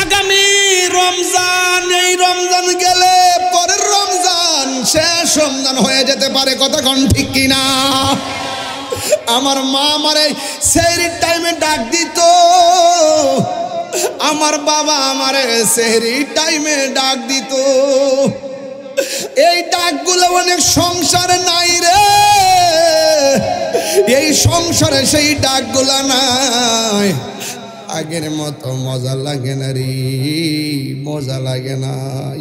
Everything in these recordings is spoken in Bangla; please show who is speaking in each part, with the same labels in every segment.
Speaker 1: আগামী রমজান, এই রমজান গেলে পরের রমজান, শেষ রমজান হয়ে যেতে পারে, কথা কোন ঠিক কিনা? আমার মা আমারে সেহরির টাইমে ডাক দিত, আমার বাবা আমারে সেহরির টাইমে ডাক দিত। এই ডাকগুলো অনেক সংসারে নাই রে, এই সংসারে সেই ডাকগুলা নাই। আগের মতো মজা লাগে না রে, মজা লাগে না।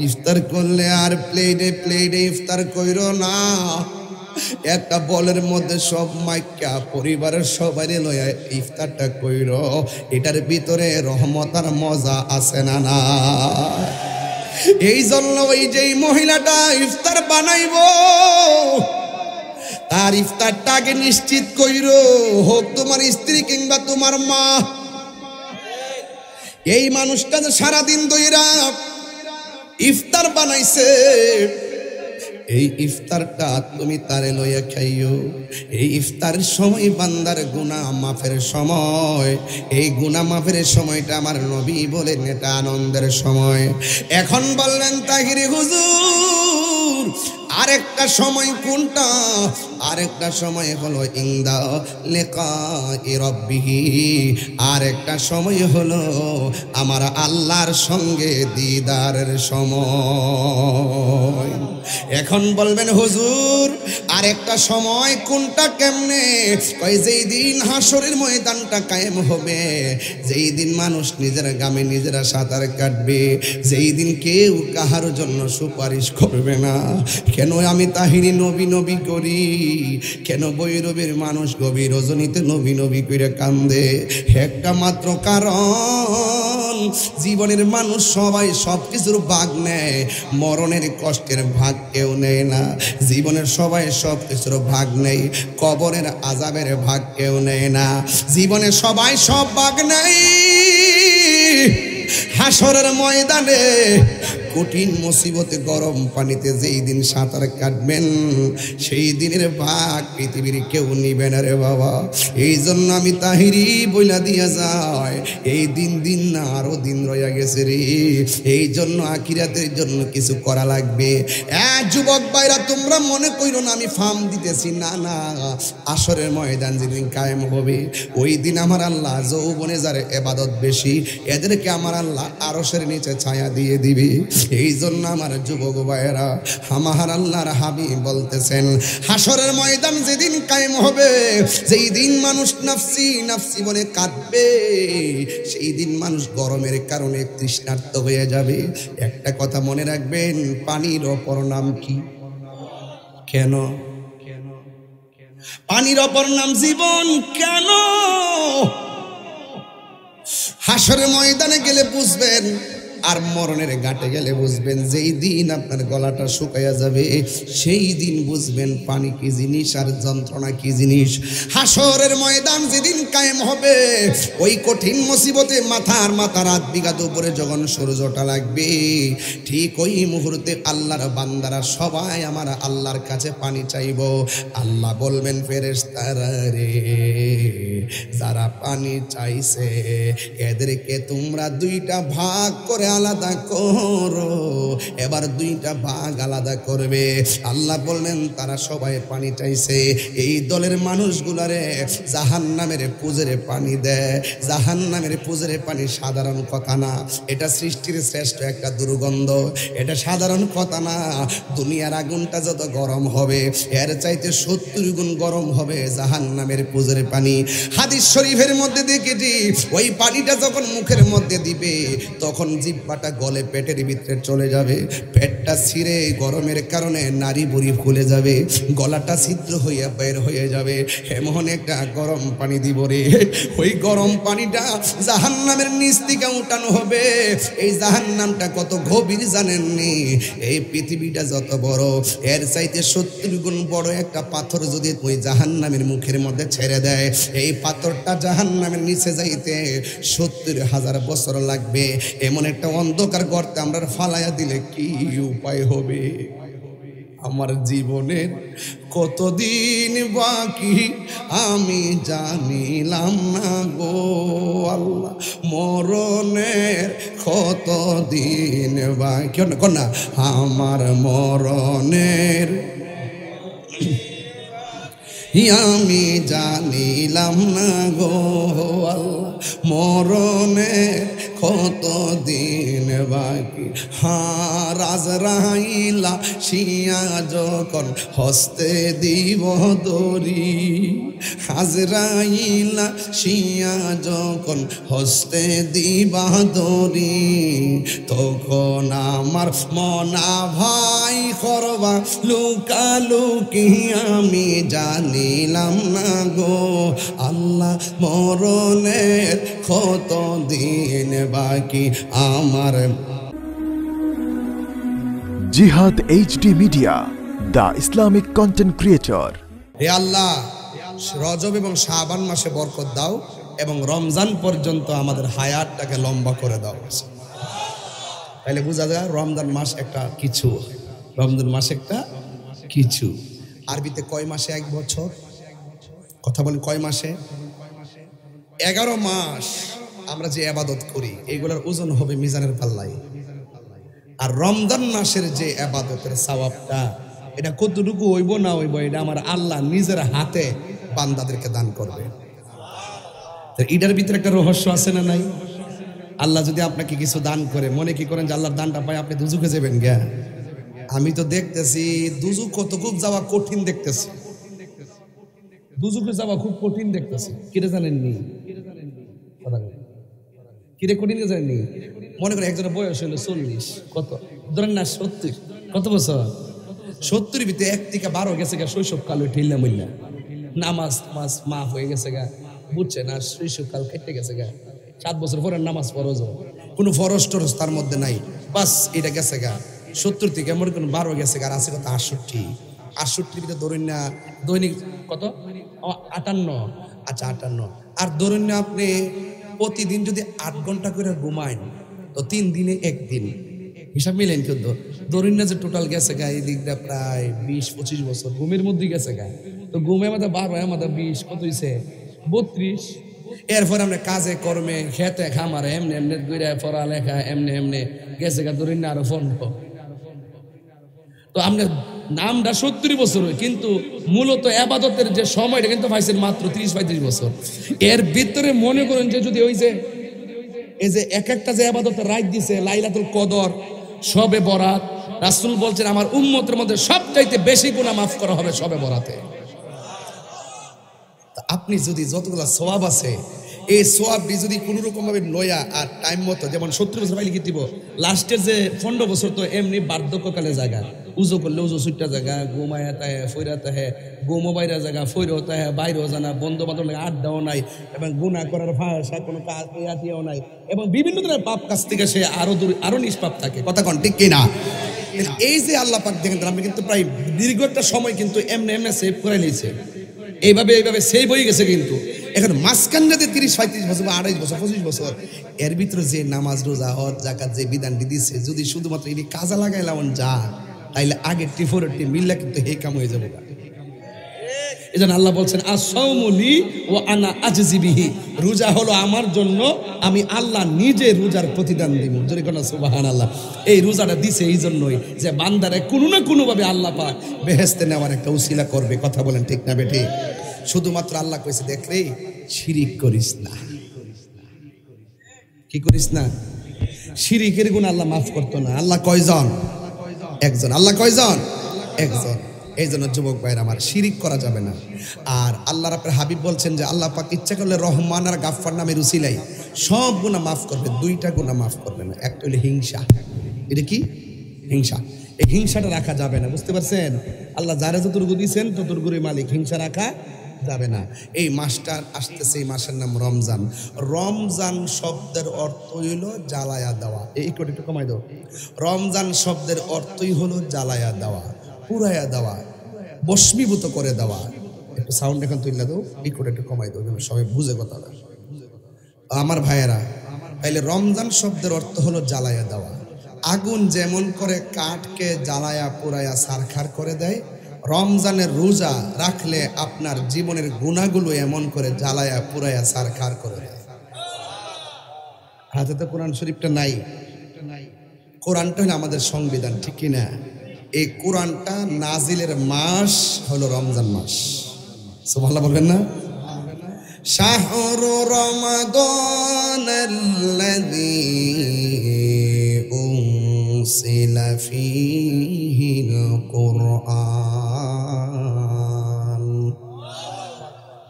Speaker 1: ইফতার করলে আর প্লেটে প্লেটে ইফতার কইরো না, একটা বলের মধ্যে সব মাইকা পরিবারের সবাই লয়া ইফতারটা কইরো। এটার ভিতরে রহমত আর মজা আছে না না? এই জন্য ওই যে মহিলাটা ইফতার বানাইবো, তার ইফতারটা আগে নিশ্চিত কইরো, হোক তোমার স্ত্রী কিংবা তোমার মা। এই মানুষটা যে সারাদিন ধইরা ইফতার বানাইছে, এই ইফতারটা তুমি তারে লইয়া খাইও। এই ইফতারের সময় বান্দার গুনাহ মাফের সময়, এই গুনাহ মাফের সময়টা আমার নবী বলেন এটা আনন্দের সময়। এখন বললেন তাহিরি হুজুর আরেকটা সময় কোনটা? আরেকটা সময় হলো ইনদা লিকাই রাব্বিহি, আরেকটা সময় হলো আমার আল্লাহর সঙ্গে দিদারের সময়। এখন বলবেন হুজুর আরেকটা সময় কোনটা, কেমনে? কই যেই দিন হাসরের ময়দানটা কায়েম হবে, যেই দিন মানুষ নিজের গ্রামে নিজেরা সাঁতার কাটবে, যেই দিন কেউ কাহার জন্য সুপারিশ করবে না। কেন আমি তাহিরি নবী নবী করি? কেন বৈরবের মানুষ গভীর রজনীতে নবী নবী করে কান্দে? একটা মাত্র কারণ, জীবনের মানুষ সবাই সব কিছুর ভাগ নেয়, মরণের কষ্টের ভাগ কেউ নেয় না। জীবনের সবাই সব কিছুর ভাগ নেই, কবরের আযাবের ভাগ কেউ নেয় না। জীবনে সবাই সব ভাগ নেই, হাসরের ময়দানে কঠিন মুসিবতে গরম পানিতে যেই দিন সাঁতার কাটবেন, সেই দিনের ভাগ পৃথিবীর কেউ নিবে না রে বাবা। এই জন্য আমি তাহিরি বইলা দিয়া যায়, এই দিন দিন না আরো দিন রয়ে গেছে রে। এই জন্য আখিরাতের জন্য কিছু করা লাগবে। যুবক ভাইরা তোমরা মনে কইরো না আমি ফার্ম দিতেছি, না না। আসরের ময়দান যেদিন কায়েম হবে, ওই দিন আমার আল্লাহ যৌবনে যার ইবাদত বেশি, এদেরকে আমার আল্লাহ আরশের নিচে ছায়া দিয়ে দিবে। এই জন্য আমার যুবক ভাইয়েরা, আমার আল্লাহর হাবিব বলতেছেন হাসরের ময়দান যেদিন কায়েম হবে, যেই দিন মানুষ নাফসি নাফসি বলে কাঁদবে, সেই দিন মানুষ গরমের কারণে তৃষ্ণার্ত হয়ে যাবে। একটা কথা মনে রাখবেন, পানির অপর নাম কি? কেন? পানির অপর নাম জীবন। কেন? হাসরের ময়দানে গেলে বুঝবেন, আর মরণের ঘাটে গেলে বুঝবেন। যেই দিন আপনার গলাটা শুকাইয়া যাবে, সেই দিন বুঝবেন পানি কি জিনিস আর যন্ত্রণা কি জিনিস। হাসরের ময়দান যেদিন কায়েম হবে, ওই কঠিন মুসিবতে মাথার মাথা রাত বিঘাত উপরে যখন সূর্যটা লাগবে, ঠিক ওই মুহূর্তে আল্লাহর বান্দারা সবাই আমার আল্লাহর কাছে পানি চাইব। আল্লাহ বলবেন ফেরেশতারা রে, যারা পানি চাইছে এদেরকে তোমরা দুইটা ভাগ করে আলাদা করো। এবার দুইটা ভাগ আলাদা করবে। আল্লাহ বললেন তারা সবাই পানি চাইছে, এই দলের মানুষগুলারে জাহান্নামের পুজরে পানি দেয়। জাহান্নামের পুজরে পানি সাধারণ কথা না, এটা সৃষ্টির শ্রেষ্ঠ একটা দুর্গন্ধ, এটা সাধারণ কথা না। দুনিয়ার আগুনটা যত গরম হবে, এর চাইতে 70 গুণ গরম হবে জাহান্নামের পুজরে পানি। হাদিস শরীফের মধ্যে দেখেছি, ওই পানিটা যখন মুখের মধ্যে দিবে, তখন জিহ্বাটা গলে পেটের ভিতরে চলে যাবে। পেটটা ছিঁড়ে গরমের কারণে নাড়ি বুড়ি ফুলে যাবে, গলাটা ছিদ্র হইয়া বের হয়ে যাবে। এমন একটা গরম পানি দিব রে, ওই গরম পানিটা জাহান্নামের নিচ থেকে উঠানো হবে। এই জাহান্নামটা কত গভীর জানেননি? এই পৃথিবীটা যত বড়, এর চাইতে 70 গুণ বড় একটা পাথর যদি ওই জাহান্নামের মুখের মধ্যে ছেড়ে দেয়, এই পাথরটা জাহান্নামের নিচে যাইতে 70,000 বছর লাগবে। এমন একটা অন্ধকার গর্তে আমরা ফালাইয়া দিলে কি উপায় হবে? আমার জীবনের কতদিন বাকি আমি জানিলাম না গো আল্লাহ, মরণের কতদিন বাকি না আমার মরণের আমি জানিলাম না গো আল্লাহ, মরণের কতদিন বাকি। রাজরাইলা শিয়া যখন হস্তে দিব দড়ি, হাজরাইলা শিয়া যখন হস্তে দিবা দড়ি, তখন আমার মনা ভাই করবা লুকালুকি আমি জানিলাম না গো আল্লাহ, মরণের কতদিন বাকি আমার।
Speaker 2: Jihad HD media, the Islamic content creator.
Speaker 1: হে আল্লাহ, রজব এবং শাবান মাসে বরকত দাও এবং রমজান পর্যন্ত আমাদের হায়াতটাকে লম্বা করে দাও। তাহলে বোঝা যায় রমজান মাস একটা কিছু, রমজান মাস একটা কিছু। আরবিতে কয় মাসে এক বছর? কথা বলেন কয় মাসে? 11 মাস আমরা যে ইবাদত করি এগুলোর ওজন হবে মিজানের পাল্লায়। আর রমজান মাসের যে ইবাদতের সওয়াবটা এটা কতটুকু হইব না হইব এটা আমার আল্লাহ নিজের হাতে বান্দাদেরকে দান করবে। তো এটার ভিতরে একটা রহস্য আছে না নাই? আল্লাহ যদি আপনাকে কিছু দান করে, মনে কি করেন যে আল্লাহর দানটা পাই আপনি দুজুকে যাবেন গা? আমি তো দেখতেছি দুজুক কতটুক যাওয়া কঠিন দেখতেছি, দুজুকে যাওয়া খুব কঠিন দেখতেছি। কিরে জানেননি? কিরে কঠিন জানেননি? মনে করেন একজনের বয়স হলো 40, কত ধরেন না 70, কত বছর? 70 ভিতরে 1 থেকে 12 গেছে গা শৈশবকাল, ওই ঠেললা মইলা নামাজ মাফ হয়ে গেছে গা, বুঝছে না? শৈশবকাল কেটে গেছে গা, 7 বছর পরে নামাজ ফরজ, কোনো ফরজ টরজ তার মধ্যে নাই, বাস এটা গেছে গা। 70 থেকে মনে করেন 12 গেছে গা, আর আছে কত 68 ভিতরে ধরুন না দৈনিক কত 58, আচ্ছা 58। আর ধরুন না আপনি প্রতিদিন যদি 8 ঘন্টা করে ঘুমাইন তো 3 দিনে 1 দিন, হিসাব মিলেন কিন্তু ধরুন না যে টোটাল গেছে গা এই দিকটা প্রায় 20-25 বছর ঘুমের মধ্যেই গেছে গা। তো ঘুমে আমাদের 12 আমাদের 20 কত হয়েছে 32। এরপর আমরা কাজে কর্মে খেতে খামারে এমনি এমনি ঘুরে পড়ালেখা এমনি গেছে গা ধরুন না আরো 15। তো আমরা নামটা 70 বছর হয়, কিন্তু মূলত ইবাদতের যে সময়টা কিন্তু পাইছেন মাত্র 30-35 বছর। এর ভিতরে মনে করেন যে যদি ওই যে এই যে এক একটা যে ইবাদতের রাত দিছে, লাইলাতুল কদর, শবে বরাত, রাসূল বলছেন আমার উম্মতের মধ্যে সবচাইতে বেশি গুনাহ মাফ করা হবে শবে বরাতে। আপনি যদি যতগুলা সওয়াব আছে এই সওয়াবটি যদি কোনো রকম ভাবে লয়া আর টাইম মতো, যেমন 70 বছর পাইলে কি দিব, লাস্টের যে 15 বছর তো এমনি বার্ধক্যকালে জায়গা, উজু করলে উজু ছুটটা জায়গা, ঘুমায় তাহে ফইরা তাহে, ঘুমো বাইরা জায়গা, ফইরও তাহে, বাইরেও জানা, বন্ধু বান্ধব লাগে আড্ডাও নাই, এবং গুনাহ করার ভাষা কোনো কাজ ইয়াতিও নাই, এবং বিভিন্ন ধরনের পাপ কাজ থেকে সে আরো নিষ্পাপ থাকে। কথা কন ঠিক কিনা? এই যে আল্লাহ পাক দেখেন আমি কিন্তু প্রায় দীর্ঘ একটা সময় কিন্তু এমনি সেভ করে নিয়েছে, এইভাবে সেই বই গেছে। কিন্তু এখন মাঝখান যাতে 30-35 বছর বা 28 বছর 25 বছর এর ভিতরে যে নামাজ রোজা হজ জাকাত যে বিধানটি দিচ্ছে যদি শুধুমাত্র এটি কাজে লাগাইলাম যা, তাইলে আগের টি মিল্লা কিন্তু হে কাম হয়ে যাবে। এই জন্য আল্লাহ বলছেন আস-সাওমু লি ওয়া আনা আজজি বিহি, রোজা হলো আমার জন্য, আমি আল্লাহ নিজে রোজার প্রতিদান দিব। জোরে কোন সুবহানাল্লাহ। এই রোজাটা দিছে এই জন্যই যে বান্দারে কোনো না কোনো ভাবে আল্লাহ পাক বেহেশতে নেওয়ার একটা উসিলা করবে। কথা বলেন ঠিক না বেঠি? শুধুমাত্র আল্লাহ কইছে দেখলে শিরিক করিস না। কি করিস না? শিরিকের গুনাহ আল্লাহ মাফ করতো না। আল্লাহ কয়জন? একজন। আল্লাহ কয়জন? একজন। এই জন্য যুবক ভাইরা আমার, শিরিক করা যাবে না। আর আল্লাহর আপনার হাবিব বলছেন যে আল্লাহ পাক ইচ্ছা করলে রহমান আর গাফফার নামের উসিলাই সব গুনাহ মাফ করবে, 2টা গুনাহ মাফ করবে না। একটা হলো হিংসা। এটা কি? হিংসা। এই হিংসাটা রাখা যাবে না, বুঝতে পারছেন? আল্লাহ যারা যতটুকু দিয়েছেন ততটুকুরই মালিক, হিংসা রাখা যাবে না। এই মাসটা আসতেছে, এই মাসের নাম রমজান। রমজান শব্দের অর্থ হইল জ্বালায়া দেওয়া। এই একটু কমাই দাও। রমজান শব্দের অর্থই হলো জ্বালায়া দেওয়া, পুরাইয়া দেওয়া, বস্মীভূত করে দেওয়া। একটু সাউন্ড এখন তুলে দাও, একটু কমাই দাও যেন সবাই বুঝে কথাটা। আমার ভাইয়েরা, তাইলে রমজান শব্দের অর্থ হলো জ্বালায়া দেওয়া। আগুন যেমন করে কাঠকে জ্বালায়া পোড়ায়া ছারখার করে দেয়, রমজানের রোজা রাখলে আপনার জীবনের গুনাহগুলো এমন করে জ্বালায়া পোড়ায়া ছারখার করে দেয়। হাতে তো কোরআন শরীফটা নাই, কোরআনটা হলো আমাদের সংবিধান, ঠিক কিনা? এই কোরআনটা নাজিলের মাস হলো রমজান মাস। সুবহানাল্লাহ বলবেন না? শাহরু রমাদানাল্লাযী উনসিলা ফীহিল কুরআন।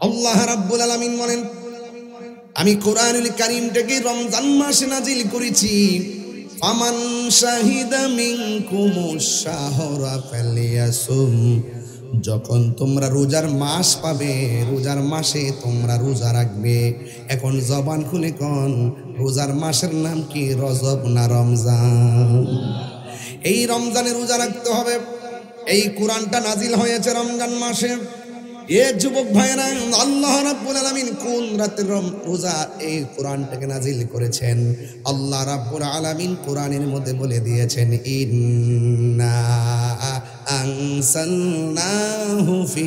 Speaker 1: আল্লাহ রাব্বুল আলামিন বলেন, আমি কোরআনুল কারীমটাকে রমজান মাসে নাজিল করেছি। ফামান শাহিদা মিনকুমুশ শাহরা ফালিয়াসুম, যখন তোমরা রোজার মাস পাবে, রোজার মাসে তোমরা রোজা রাখবে। এখন জবান খুলে কোন রোজার মাসের নাম কি? রজব না রমজান? এই রমজানে রোজা রাখতে হবে। এই কোরআনটা নাজিল হয়েছে রমজান মাসে। এ যুবক ভাইরা, আল্লাহ রাব্বুল আলামিন কোন রাতের রোজা এই কোরআনটাকে নাজিল করেছেন? আল্লাহ রাব্বুল আলামিন কোরআনের মধ্যে বলে দিয়েছেন, ইন্না আনসালনাহু ফি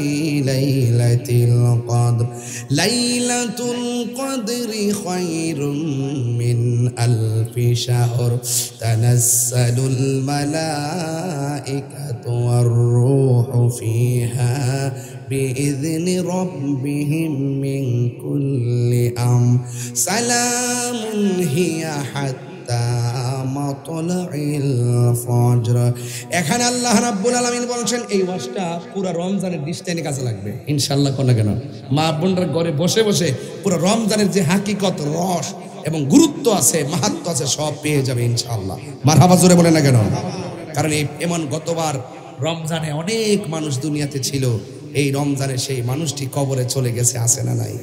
Speaker 1: লাইলাতিল কদর, লাইলাতুল কদরি খায়রুম মিন আলফি শাহর, তানাজ্জালুল মালাইকাতু ওয়ার রূহু ফিহা বিইذن ربهم من كل أمر سلام هي حتى مطلع الفجر। এখানে আল্লাহ রাব্বুল আলামিন বলছেন এই ওয়াজটা পুরো রমজানের ডিস্টেনে কাজে লাগবে ইনশাআল্লাহ। কোন কেন মা বোনরা ঘরে বসে বসে পুরো রমজানের যে হাকিকত, রস এবং গুরুত্ব আছে, মাহাত্ম আছে, সব পেয়ে যাবে ইনশাআল্লাহ। মারহাবা জোরে বলে না কেন? কারণ এমন গতবার রমজানে অনেক মানুষ দুনিয়াতে ছিল, এই রমজানে সেই মানুষটি কবরে চলে গেছে, আছে না নাই?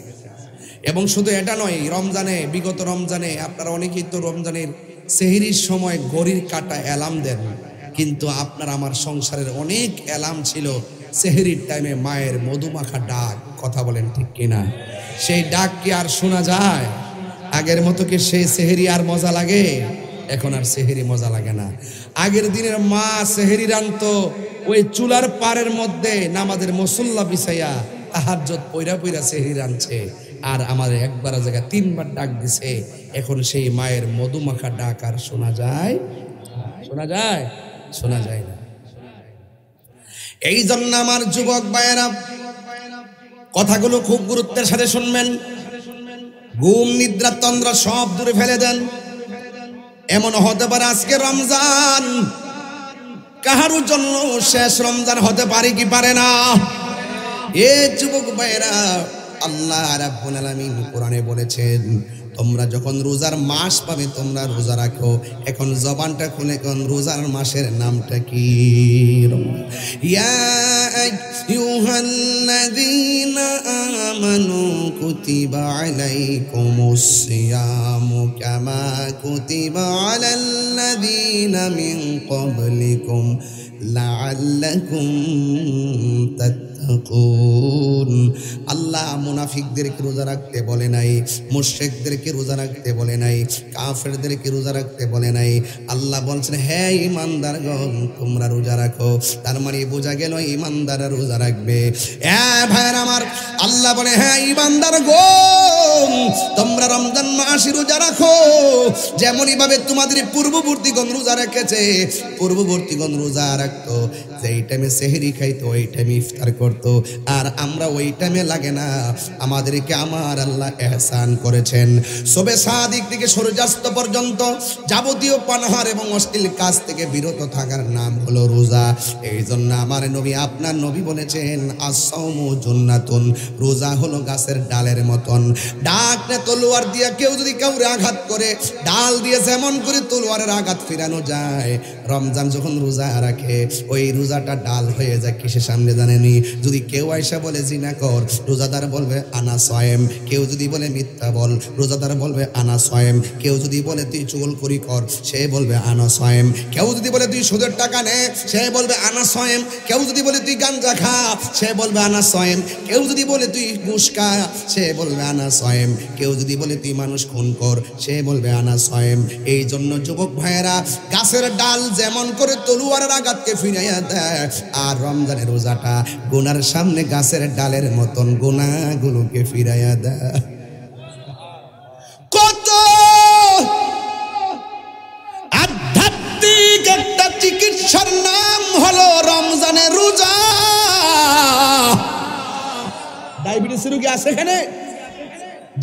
Speaker 1: এবং শুধু এটা নয়, রমজানে, বিগত রমজানে আপনারা অনেকেই তো রমজানের সেহরির সময় ঘড়ির কাটা অ্যালার্ম দেন, কিন্তু আপনার আমার সংসারের অনেক অ্যালার্ম ছিল সেহরির টাইমে মায়ের মধুমাখা ডাক। কথা বলেন ঠিক কিনা? সেই ডাক কি আর শোনা যায়? আগের মতো কি সেই সেহরি আর মজা লাগে? এখন আর সেহরি মজা লাগে না। আগের দিনের মা সেহরি রানতো ওই চুলার পাড়ের মধ্যে নামাজের মুসল্লা বিছাইয়া তাহাজ্জুদ পয়রা পয়রা সেহরি রানছে, আর আমাদের একবার জায়গায় 3 বার ডাক দিছে। এখন সেই মায়ের মধুমাখা ডাক আর শোনা যায়? শোনা যায়? শোনা যায় না। এই জন্য আমার যুবক ভাইয়েরা কথাগুলো খুব গুরুত্বের সাথে শুনবেন। ঘুম, নিদ্রা, তন্দ্রা সব দূরে ফেলে দেন। এমন হতে পারে আজকে রমজান কাহারও জন্য শেষ রমজান হতে পারে কি পারে না? এ যুবক ভাইরা, আল্লাহ রাব্বুল আলামিন কোরআনে বলেছেন তোমরা যখন রোজার মাস পাবে তোমরা রোজা রাখো। এখন জবানটা খুলে কোন রোজার মাসের নামটা কি? ইয়া আইয়ুহাল্লাযীনা আমানু কুতিবা আলাইকুমুস সিয়ামু কামা কুতিবা আলাল্লাযীনা মিন ক্বাবলিকুম লাআল্লাকুম তাত্তাকুন। আল্লাহ মুনাফিকদেরকে রোজা রাখতে বলে নাই, মুশরিকদেরকে রোজা রাখতে বলে নাই, কাফেরদেরকে রোজা রাখতে বলে নাই। আল্লাহ বলছেন হে ঈমানদারগণ তোমরা রোজা রাখো। তার মানে বোঝা গেল ঈমানদাররা রোজা রাখবে। ভাইরা আমার, আল্লাহ বলে হে ঈমানদারগণ তোমরা রমজান মাসে রোজা রাখো। যেমনই ভাবে তোমাদের পূর্ববর্তীগণ রোজা রেখেছে, পূর্ববর্তীগণ রোজা রাখতো, যেই টাইমে সেহরি খাইতো ওই টাইমে ইফতার করতো, আর আমরা ওই টাইমে লাগে না। আমাদেরকে আমার আল্লাহ ইহসান করেছেন। সবে সাদিক থেকে সূর্যাস্ত পর্যন্ত যাবতীয় পানাহার এবং অশ্লীল কাজ থেকে বিরত থাকার নাম হলো রোজা। এই জন্য আমার নবী, আপনার নবী বলেছেন আস-সাওমু জুন্নাতুন, রোজা হলো গাছের ডালের মতন। ডাকনে তলোয়ার দিয়ে কেউ যদি কাউরে আঘাত করে, ডাল দিয়ে যেমন করে তলোয়ারের আঘাত ফিরানো যায়, রমজান যখন রোজা রাখে ওই রোজাটা ডাল হয়ে যায় কিসের সামনে জানেনি? যদি কেউ আয়সা বলে জিনা কর, রোজাদার বলবে আনা সায়েম। কেউ যদি বলে মিথ্যা বল, রোজাদার বলবে আনা সায়েম। কেউ যদি বলে তুই চুগলখড়ি কর, সে বলবে আনা সায়েম। কেউ যদি বলে তুই সুদের টাকা নে, সে বলবে আনা সায়েম। কেউ যদি বলে তুই গাঞ্জা খা, সে বলবে আনা সায়েম। কেউ যদি বলে তুই ঘুষ খা, সে বলবে আনা সায়েম। সয়েম। কেউ যদি বলে তুই মানুষ খুন কর, সে বলবে আনা সয়েম। এই জন্য যুবক ভাইয়েরা, গাছের ডাল যেমন করে তলোয়ারের আঘাতকে ফিরাইয়া দেয়, আর রমজানের রোজাটা গুনার সামনে গাছের ডালের মতন গুনাহগুলোকে ফিরাইয়া দেয়। কত আধ্যাত্মিক একটা চিকিৎসার নাম হলো রমজানের রোজা। ডায়াবেটিস রোগী আছে এখানে?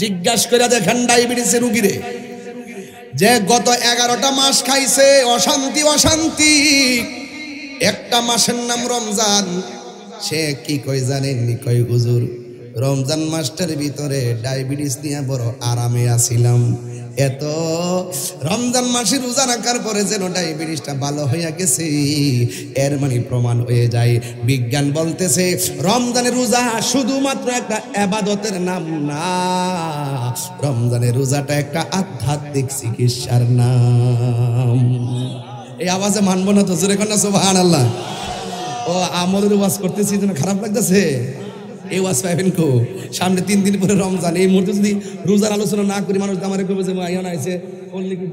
Speaker 1: জিজ্ঞাসা করে দেখেন ডায়াবেটিস রোগীরে, যে গত 11টা মাস খাইছে অশান্তি অশান্তি, একটা মাসের নাম রমজান, সে কি কই জানেননি? কই হুজুর, রমজান মাসটার ভিতরে ডায়াবেটিস নিয়ে বড় আরামে আছিলাম, এত রমজান মাসে রোজা রাখার পরে যেন ডায়াবেটিসটা ভালো হইয়া গেছে। এর মানে প্রমাণ হয়ে যায়, বিজ্ঞান বলতেছে রমজানের রোজা শুধুমাত্র একটা ইবাদতের নাম না, রমজানের রোজাটা একটা আধ্যাত্মিক চিকিৎসার নাম। এই আওয়াজে মানবো না তো, জোরে কন্যা সুবহানাল্লাহ। ও আমলের ওয়াজ করতেছি যেন খারাপ লাগতেছে, এই ওয়াজ পাইবেন কো? সামনে 3 দিন পরে রমজান, এই মুহূর্তে যদি রোজার আলোচনা না করি, মানুষ আমারে কবে যে আইয়া না আইছে বললি কি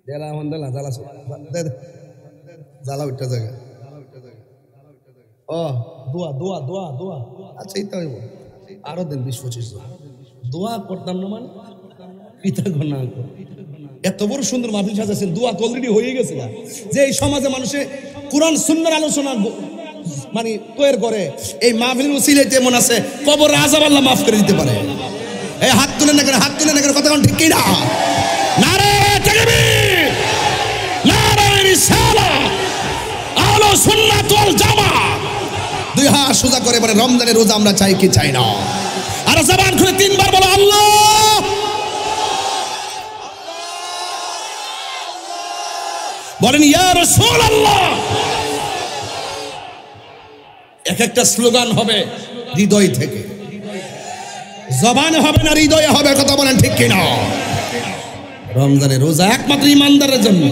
Speaker 1: দেলা হন্দালা জ্বালা জ্বালা উঠতে জায়গা। ও দোয়া দোয়া দোয়া দোয়া, আচ্ছা এই তো হইব আরো দেন 20-25 দোয়া করতাম না, মানে পিতা ঘনা এত বড় সুন্দর মাহফিল সাজাচ্ছেন, দোয়া তো অলরেডি হয়ে গেছে না। যে এই সমাজে মানুষে কোরআন সুন্নাহর আলোচনা মানে তৈরি করে, এই মাহফিলের উসিলাতে এমন আছে কবর আযাব আল্লাহ মাফ করে দিতে পারে। এই হাত তুলে না করে, হাত তুলে না করে, কথা কোন ঠিক কি না? নারে তাকবীর, নারে রিসালাত, আহলে সুন্নাত ওয়াল জামাত। দুই হাত সোজা করে বলে রমজানের রোজা আমরা চাই কি চাই না? আর জবান খুলে 3 বার বলো আল্লাহ। বলেন ইয়া রাসূলুল্লাহ। এক একটা স্লোগান হবে হৃদয় থেকে, জবানে হবে না, হৃদয়ে হবে, কথা বলেন ঠিক কিনা? রমজানের রোজা একমাত্র ইমানদারের জন্য।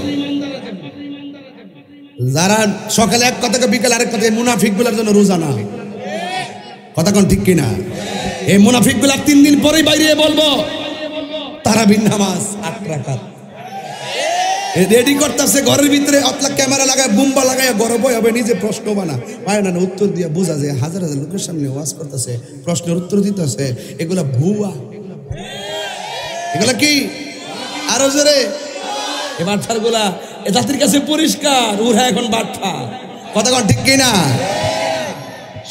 Speaker 1: যারা সকালে এক কথা বিকেল আরেক কথা, মুনাফিকগুলোর জন্য রোজা না, কথা কোন ঠিক কিনা? এই মুনাফিকগুলা 3 দিন পরেই বাইরে বলবো তারাবির নামাজ 8 রাকাত রেডি করতেছে, ঘরের ভিতরে অতলা ক্যামেরা লাগায়, বুম্বা লাগায়, গর্ব হবে, নিজে প্রশ্ন বানা পায় না, উত্তর দিয়ে বোঝা যায় হাজার হাজার লোকের সামনে ওয়াজ করতেছে, প্রশ্নের উত্তর দিতেছে, এগুলা ভুয়া, এগুলা কি আরো জোরে এ বাটফার গুলা এ জাতির কাছে পরিষ্কার, ওরা এখন বাটফার, কথা কোন ঠিক কিনা?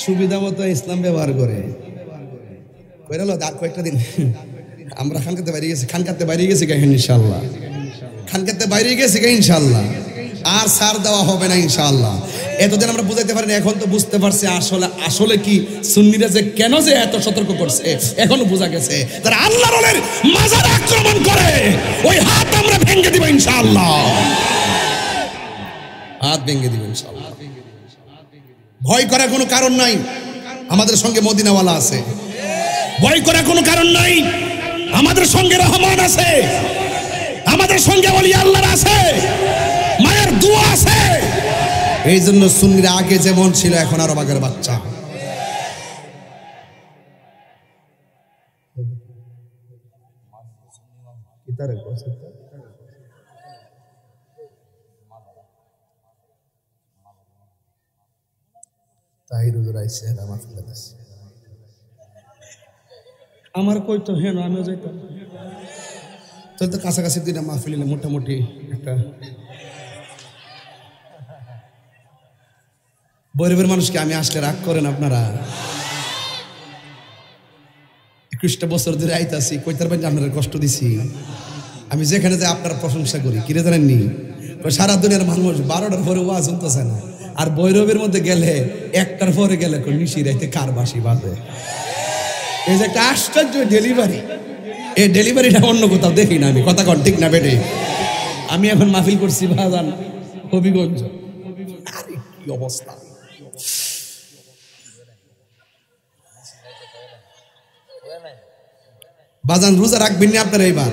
Speaker 1: সুবিধা মতো ইসলাম ব্যবহার করে কইরালো। আর কয়েকটা দিন আমরা খানকাতে বাইরে গেছি, খানকাতে বাইরে গেছি কেন ইনশাআল্লাহ, খানকাতে বাইরে গেছি কেন ইনশাআল্লাহ, আর সার দেওয়া হবে না ইনশাআল্লাহ। এতদিন আমরা বুঝাইতে পারিনি, এখন তো বুঝতে পারছি আসলে আসলে কি সুন্নিরা যে কেন যে এত সতর্ক করছে, এখন বোঝা গেছে। তারা আল্লাহর ওলির মাজারে আক্রমণ করে, ওই হাত আমরা ভেঙে দিব ইনশাআল্লাহ, হাত ভেঙে দিব ইনশাআল্লাহ। ভয় করার কোনো কারণ নাই, আমাদের সঙ্গে মদিনাওয়ালা আছে। ভয় করার কোনো কারণ নাই, আমাদের সঙ্গে রহমান আছে, আমাদের সঙ্গে ওলি আল্লাহ আছে, মায়ের দোয়া আছে। এই জন্য সুন্নিরা আগে যেমন ছিল এখন আরো বাগের বাচ্চা। আমার কই তো হেন আমিও যাইতাম, তাহলে তো কাছাকাছি 2টা মাহফিল মোটামুটি একটা। বৈরবের মানুষকে আমি আসলে রাগ করেন আপনারা? 21টা বছর ধরে আইতাছি, কইতার বাইরে আপনারা কষ্ট দিছি। আমি যেখানে যাই আপনারা প্রশংসা করি, কিরে জানেননি? সারা দুনিয়ার মানুষ 12টার পরে ওয়াজ শুনতেছে না, আর বৈরবের মধ্যে গেলে 1টার পরে গেলে নিশি রাইতে কার বাঁশি বাজে। এই যে একটা আশ্চর্য ডেলিভারি, এই ডেলিভারিটা অন্য কোথাও দেখি না আমি, কথা কন ঠিক না বেটে? আমি এখন মাহফিল করছি বাজান হবিগঞ্জ, আরে কি অবস্থা! বাজান রোজা রাখবেন না আপনারা এইবার?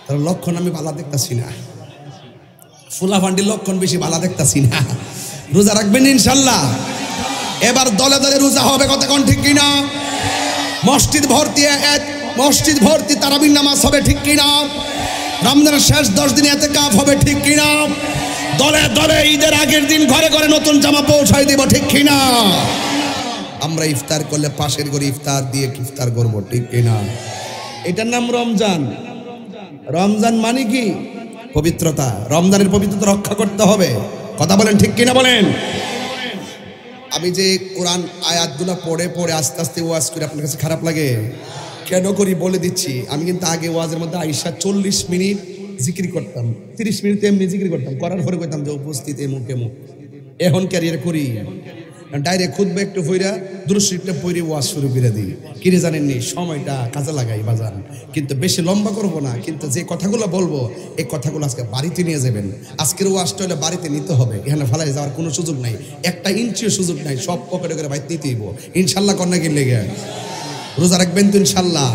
Speaker 1: তার লক্ষণ আমি ভালো দেখতাছি না, ফুলা ফান্ডির লক্ষণ বেশি ভালো দেখতাছি না। রোজা রাখবেন ইনশাল্লাহ? এবার দলে দলে রোজা হবে, কথা কোন ঠিক কিনা? মসজিদ ভর্তি মসজিদ ভর্তি তারাবির নামাজ হবে, ঠিক কিনা? রমজানের শেষ 10 দিনে ইতিকাফ হবে, ঠিক কিনা? দলে দলে ঈদের আগের দিন ঘরে ঘরে নতুন জামা পৌঁছাই দিব, ঠিক কিনা? আমরা ইফতার করলে পাশের ঘরে ইফতার দিয়ে ইফতার করব, ঠিক কিনা? এটার নাম রমজান। রমজান মানে কি? পবিত্রতা। রমজানের পবিত্রতা রক্ষা করতে হবে। কথা বলেন, ঠিক কিনা বলেন? আমি যে কোরআন আয়াতগুলো পড়ে পড়ে আস্তে আস্তে ওয়াজ করি, আপনার কাছে খারাপ লাগে? কেন করি বলে দিচ্ছি। আমি কিন্তু আগে ওয়াজের মধ্যে আইসা 40 মিনিট জিকির করতাম, 30 মিনিট এমনি জিকির করতাম, করার পরে কইতাম যে উপস্থিত এমুক এমুক। এখন ক্যারিয়ার করি ডাইরেক্ট খুদবা একটু পইরা দুরূদ শরীফটা পড়ে ওয়াজ শুরু করে দিই। কিরে জানেননি, সময়টা কাজে লাগাই বাজান, কিন্তু বেশি লম্বা করব না। কিন্তু যে কথাগুলো বলবো এই কথাগুলো আজকে বাড়িতে নিয়ে যাবেন। আজকের ওয়াজটা হলে বাড়িতে নিতে হবে, এখানে ফালাই যাওয়ার কোনো সুযোগ নাই, একটা ইঞ্চিও সুযোগ নাই। সব পকেটে করে বাইতে নিতেইব ইনশাল্লাহ। কন্যা কি লেগে রোজা রাখবেন তো ইনশাল্লাহ?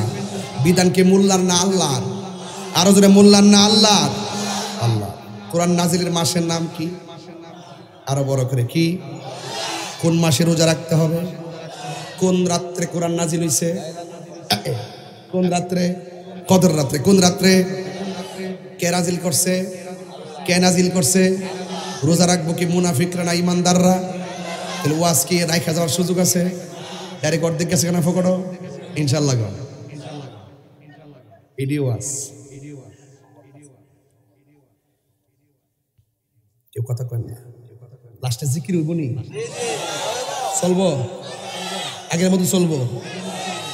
Speaker 1: বিধানকে মোল্লার না আল্লাহর? আরো জোরে মোল্লার না আল্লাহর? আল্লাহ। কোরআন নাজিলের মাসের নাম কি? আরো বড় করে কি? কোন মাসে রোজা রাখতে হবে? কোন রাত্রে কোরআন নাজিল হইছে? কোন রাত্রে? কদর রাত্রে। কোন রাত্রে? কে নাজিল করছে? কে নাজিল করছে? রোজা রাখবো কি মুনাফিকরা না ইমানদাররা? তাহলে ওয়াজ কি রাখা যাওয়ার সুযোগ আছে? ডাইরেক্ট অর্ধেক গেছে কেন ফকড়ো? ইনশাল্লাহ গো এডি ওয়াজ। কেউ কথা কয় না। লাস্টে জিকির হইব নি? চলবো আগের মতো? চলবো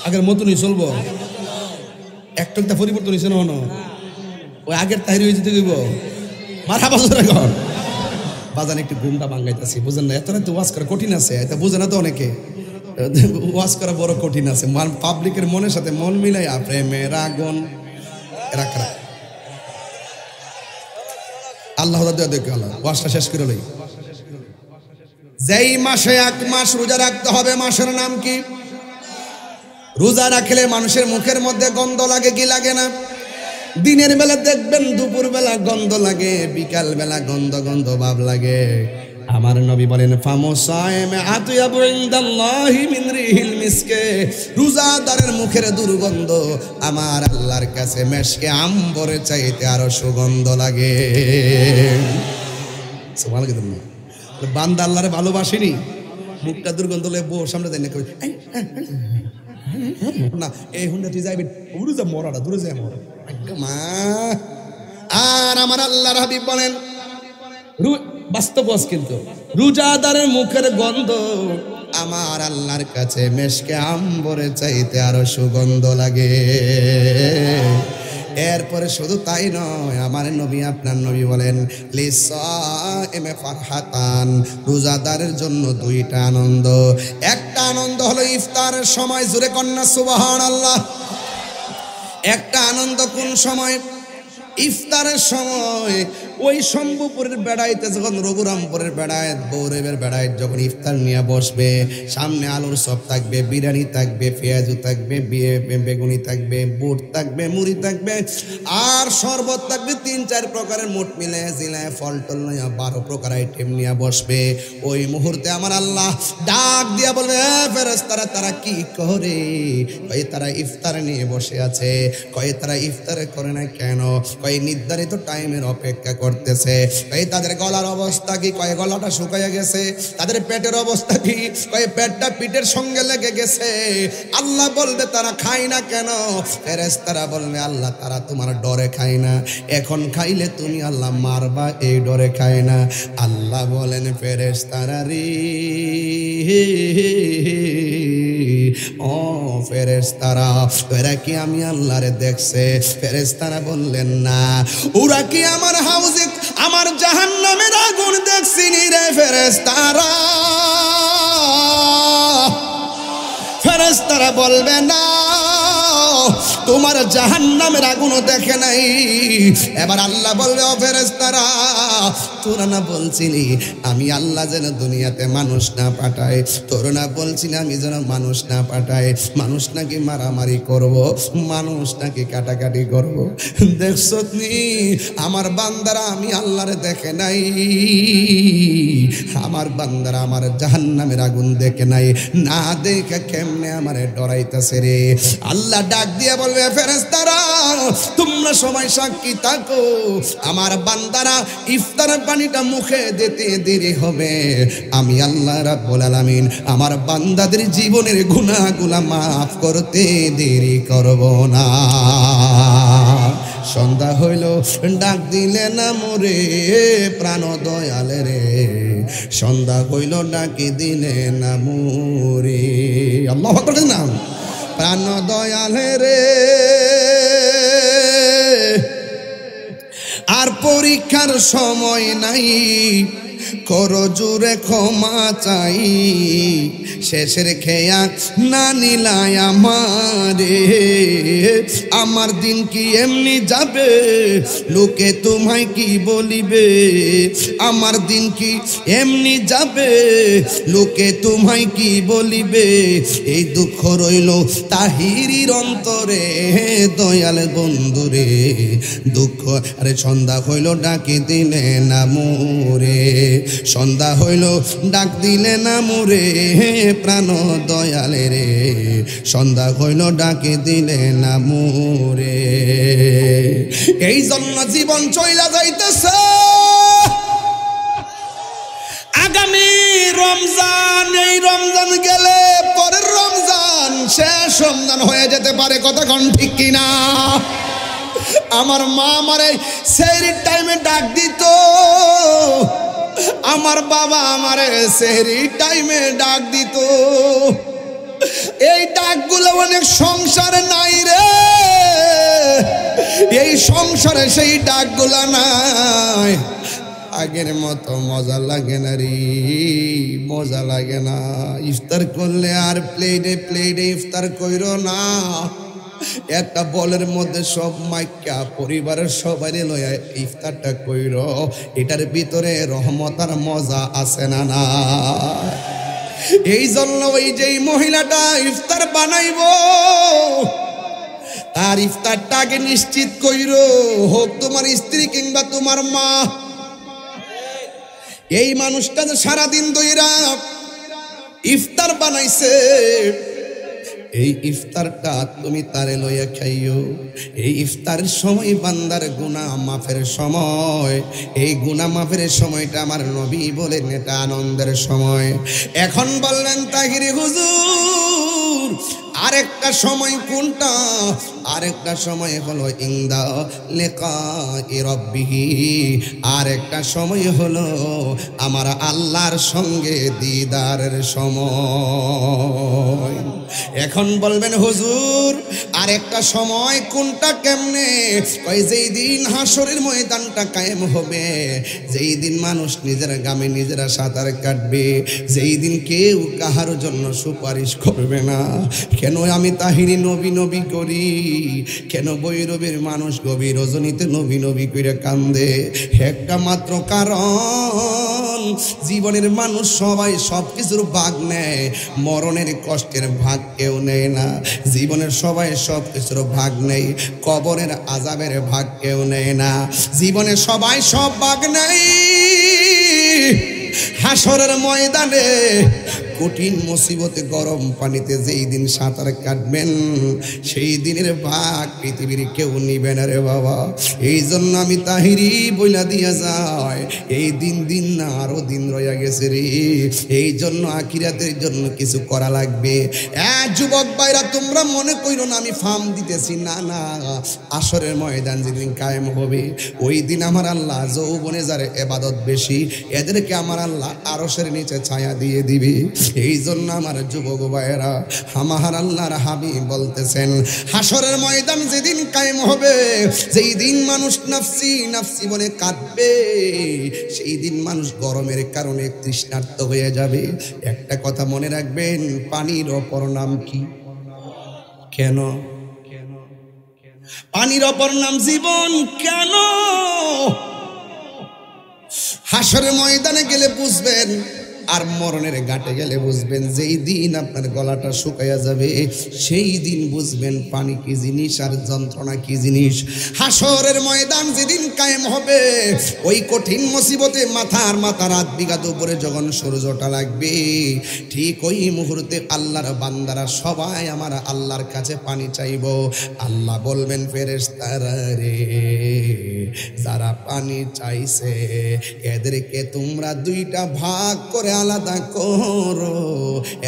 Speaker 1: আগের মতনই চলবো? একটা পরিবর্তন হয়েছে না? ওই আগের তাহির হয়ে যেতে গইব। মারা বছর এখন বাজান একটু ঘুমটা ভাঙ্গাইতেছি, বুঝেন না? এত রাতে ওয়াজ করা কঠিন আছে, এটা বুঝে না তো অনেকে। ওয়াজ করা বড় কঠিন আছে। পাবলিকের মনের সাথে মন মিলাই প্রেমের আগুন রাখা। আল্লাহ ওয়াজটা শেষ করে লই। যেই মাসে 1 মাস রোজা রাখতে হবে, মাসের নাম কি? রোজা রাখলে মানুষের মুখের মধ্যে গন্ধ লাগে কি লাগে না? দিনের বেলা দেখবেন দুপুর বেলা গন্ধ লাগে, বিকাল বেলা গন্ধ গন্ধ ভাব লাগে। আমার নবী বলেন ফামুসায়েমে আতয়াবু ইনদাল্লাহি মিন রিহিল মিসকে, রোজাদারের মুখের দুর্গন্ধ আমার আল্লাহর কাছে মেশকে আম্বরের চাইতে আরো সুগন্ধ লাগে। সুবহানাল্লাহ। বান্দা আল্লাহরে ভালোবাসেনি, মুখটা দুর্গন্ধ হলে বউ সামনে দেয় না কই না, এই হুন্ডা তুই যাইবি দূরে যা, মরাটা দূরে যায় মরা মা। আর আমার আল্লাহর হাবিব বলেন বাস্তব কিন্তু রোজাদারের মুখের গন্ধ আমার আল্লাহর কাছে মেশকে আম্বরে চাইতে আরো সুগন্ধ লাগে। এরপরে শুধু তাই নয়, আমার নবী আপনার নবী বলেন লিসাইমে ফারহাতান, রোজাদারের জন্য 2টা আনন্দ। একটা আনন্দ হলো ইফতারের সময়, জোরে কন্যা সুবহানাল্লাহ। একটা আনন্দ কোন সময়? ইফতারের সময়। ওই শম্ভুপুরের বেড়াইতে যখন রঘুরামপুরের বেড়ায় বৌরেবের বেড়ায় যখন ইফতার নিয়ে বসবে, সামনে আলুর চপ থাকবে, বিরিয়ানি থাকবে, পেঁয়াজু থাকবে, বেগুনি থাকবে, বুট থাকবে, মুড়ি থাকবে, আর শরবত থাকবে 3-4 প্রকারের, মোট মিলে জিলায় ফল টল নিয়ে 12 প্রকার আইটেম নিয়ে বসবে। ওই মুহূর্তে আমার আল্লাহ ডাক দিয়া বলবে ফেরেশতারা তারা কি করে? কয় তারা ইফতার নিয়ে বসে আছে। কয় তারা ইফতার করে না কেন? কয় নির্ধারিত টাইমের অপেক্ষা করতেছে। কয় তাদের গলার অবস্থা কি? কয় গলাটা শুকাইয়া গেছে। তাদের পেটের অবস্থা কি? কয় পেটটা পিঠের সঙ্গে লেগে গেছে। আল্লাহ বলবে তারা খায় না কেন? ফেরেশতারা বলবে আল্লাহ তারা তোমার ডরে খায় না, এখন খাইলে তুমি আল্লাহ মারবা এই ডরে খায় না। আল্লাহ বলেন ফেরেশতারা রে ও ফেরেশতারা, তোরা কি আমি আল্লাহরে দেখছে? ফেরেশতারা বললেন না। ওরা কি আমার হাউজে আমার জাহান্নামের আগুন দেখছিনি রে ফেরেশতারা? ফেরেশতারা বলবে না, তোমার জাহান্নামের আগুনও দেখে নাই, এবার আল্লাহ বলবে, ও ফেরেশতারা, তোরা না বলছিলি আমি আল্লাহ যেন দুনিয়াতে মানুষ না পাঠায়, তোরা না বলছিলি আমি যেন মানুষ না পাঠায়, মানুষ নাকি মারামারি করব, মানুষ নাকি কাটাকাটি করব। দেখছো নি আমার বান্দারা আমি আল্লাহরে দেখে নাই, আমার বান্দারা আমার জাহান্নামের আগুন দেখে নাই, না দেখে কেমনে আমারে ডরাইতেছে রে। আল্লাহ ডাক দিয়ে বলবে, ফেরেশতারা তোমরা সবাই সাক্ষী থাকো, আমার বান্দারা ইফতার পানিটা মুখে দিতে দেরি হবে, আমি আল্লাহ রাব্বুল আলামিন আমার বান্দাদের জীবনের গুনাহগুলো মাফ করতে দেরি করব না। সন্ধ্যা হইল ডাক দিলে না মোরে প্রাণ দয়ালে রে, সন্ধ্যা হইল ডাকি দিলে না মোরে, আল্লাহু আকবার নাম, প্রাণ দয়ালে রে। আর পরীক্ষার সময় নাই, করো জুড়ে ক্ষমা চাই, শেষের খেয়া না নিলাই আমারে, আমার দিন কি এমনি যাবে, লোকে তোমায় কি বলিবে, আমার দিন কি এমনি যাবে, লোকে তোমায় কি বলিবে, এই দুঃখ রইল তাহিরির অন্তরে, দয়াল বন্ধুরে দুঃখ। আরে সন্ধ্যা হইল ডাকি দিলে না মোরে, সন্ধ্যা হইল ডাক দিলে না মোরে প্রাণ দয়ালে রে, সন্ধ্যা হইল ডাকে দিলে না মোরে। এই জন্য জীবন চইলা যাইতেছে, আগামী রমজান, এই রমজান গেলে পরের রমজান, শেষ রমজান হয়ে যেতে পারে, কতক্ষণ ঠিক কিনা? আমার মা আমারে সেহরির টাইমে ডাক দিত, আমার বাবা আমারে সেহরির টাইমে ডাক দিত, এই ডাকগুলো অনেক সংসারে নাই রে, এই সংসারে সেই ডাকগুলো নাই, আগের মতো মজা লাগে না রে, মজা লাগে না। ইফতার করলে আর প্লেটে প্লেটে ইফতার কইরো না, একটা বলের মধ্যে সব মাইকা পরিবারের সবাই লয়া ইফতারটা কইর, এটার ভিতরে রহমত আর মজা আছে না না? এই জন্য ওই যে মহিলাটা ইফতার বানাইব, তার ইফতারটা আগে নিশ্চিত কইর, হোক তোমার স্ত্রী কিংবা তোমার মা। এই মানুষটা যে সারাদিন ধইরা ইফতার বানাইছে, এই ইফতারটা তুমি তারে লইয়া খাইও, এই ইফতারের সময় বান্দার গুনাহ মাফের সময়, এই গুনাহ মাফের সময়টা আমার নবী বলেন এটা আনন্দের সময়। এখন বললেন তাহিরি হুজুর আরেকটা সময় কোনটা? আরেকটা সময় হলো ইনদা লিকাই রাব্বিহি, আরেকটা সময় হলো আমার আল্লাহর সঙ্গে দিদারের সময়। এখন বলবেন হুজুর আরেকটা সময় কোনটা, কেমনে? কই যেই দিন হাসরের ময়দানটা কায়েম হবে, যেই দিন মানুষ নিজের গ্রামে নিজেরা সাঁতার কাটবে, যেই দিন কেউ কাহার জন্য সুপারিশ করবে না। কেন আমি তাহিরি নবী নবী করি? কেন বৈরবের মানুষ গভীর রজনীতে নবী নবী করে কান্দে? একটা মাত্র কারণ, জীবনের মানুষ সবাই সব কিছুর ভাগ নেয়, মরণের কষ্টের ভাগ কেউ নেয় না। জীবনের সবাই সব কিছুর ভাগ নেই, কবরের আযাবের ভাগ কেউ নেয় না। জীবনে সবাই সব ভাগ নেই, হাসরের ময়দানে কঠিন মুসিবতে গরম পানিতে যেই দিন সাঁতার কাটবেন, সেই দিনের ভাগ পৃথিবীর কেউ নিবে না রে বাবা। এই জন্য আমি তাহিরি বইলা দিয়া যায়, এই দিন দিন না আরো দিন রয়ে গেছে রে। এই জন্য আখিরাতের জন্য কিছু করা লাগবে। যুবক ভাইরা তোমরা মনে কইরো না আমি ফার্ম দিতেছি, না না। আসরের ময়দান যেদিন কায়েম হবে, ওই দিন আমার আল্লাহ যৌবনে যারে ইবাদত বেশি, এদেরকে আমার আল্লাহ আরশের নিচে ছায়া দিয়ে দিবে। এই জন্য আমার যুবক ভাইয়েরা, আমার আল্লাহর হাবিব বলতেছেন, হাসরের ময়দান যেদিন কায়েম হবে, যেই দিন মানুষ নাফসি নাফসি বলে কাঁদবে, সেই দিন মানুষ গরমের কারণে তৃষ্ণার্ত হয়ে যাবে। একটা কথা মনে রাখবেন, পানির অপর নাম কি? কেন পানির অপর নাম জীবন। কেন? হাসরের ময়দানে গেলে বুঝবেন, আর মরণের ঘাটে গেলে বুঝবেন। যেই দিন আপনার গলাটা শুকাইয়া যাবে সেই দিন বুঝবেন পানি কি জিনিস আর যন্ত্রণা কি জিনিস। হাসরের ময়দান যেদিন কায়েম হবে, ওই কঠিন মুসিবতে মাথার মাথা রাত বিঘাত উপরে যখন সূর্যটা লাগবে, ঠিক ওই মুহূর্তে আল্লাহর বান্দারা সবাই আমার আল্লাহর কাছে পানি চাইব। আল্লাহ বলবেন, ফেরেশতারা রে, যারা পানি চাইছে এদেরকে তোমরা দুইটা ভাগ করে আলাদা করো।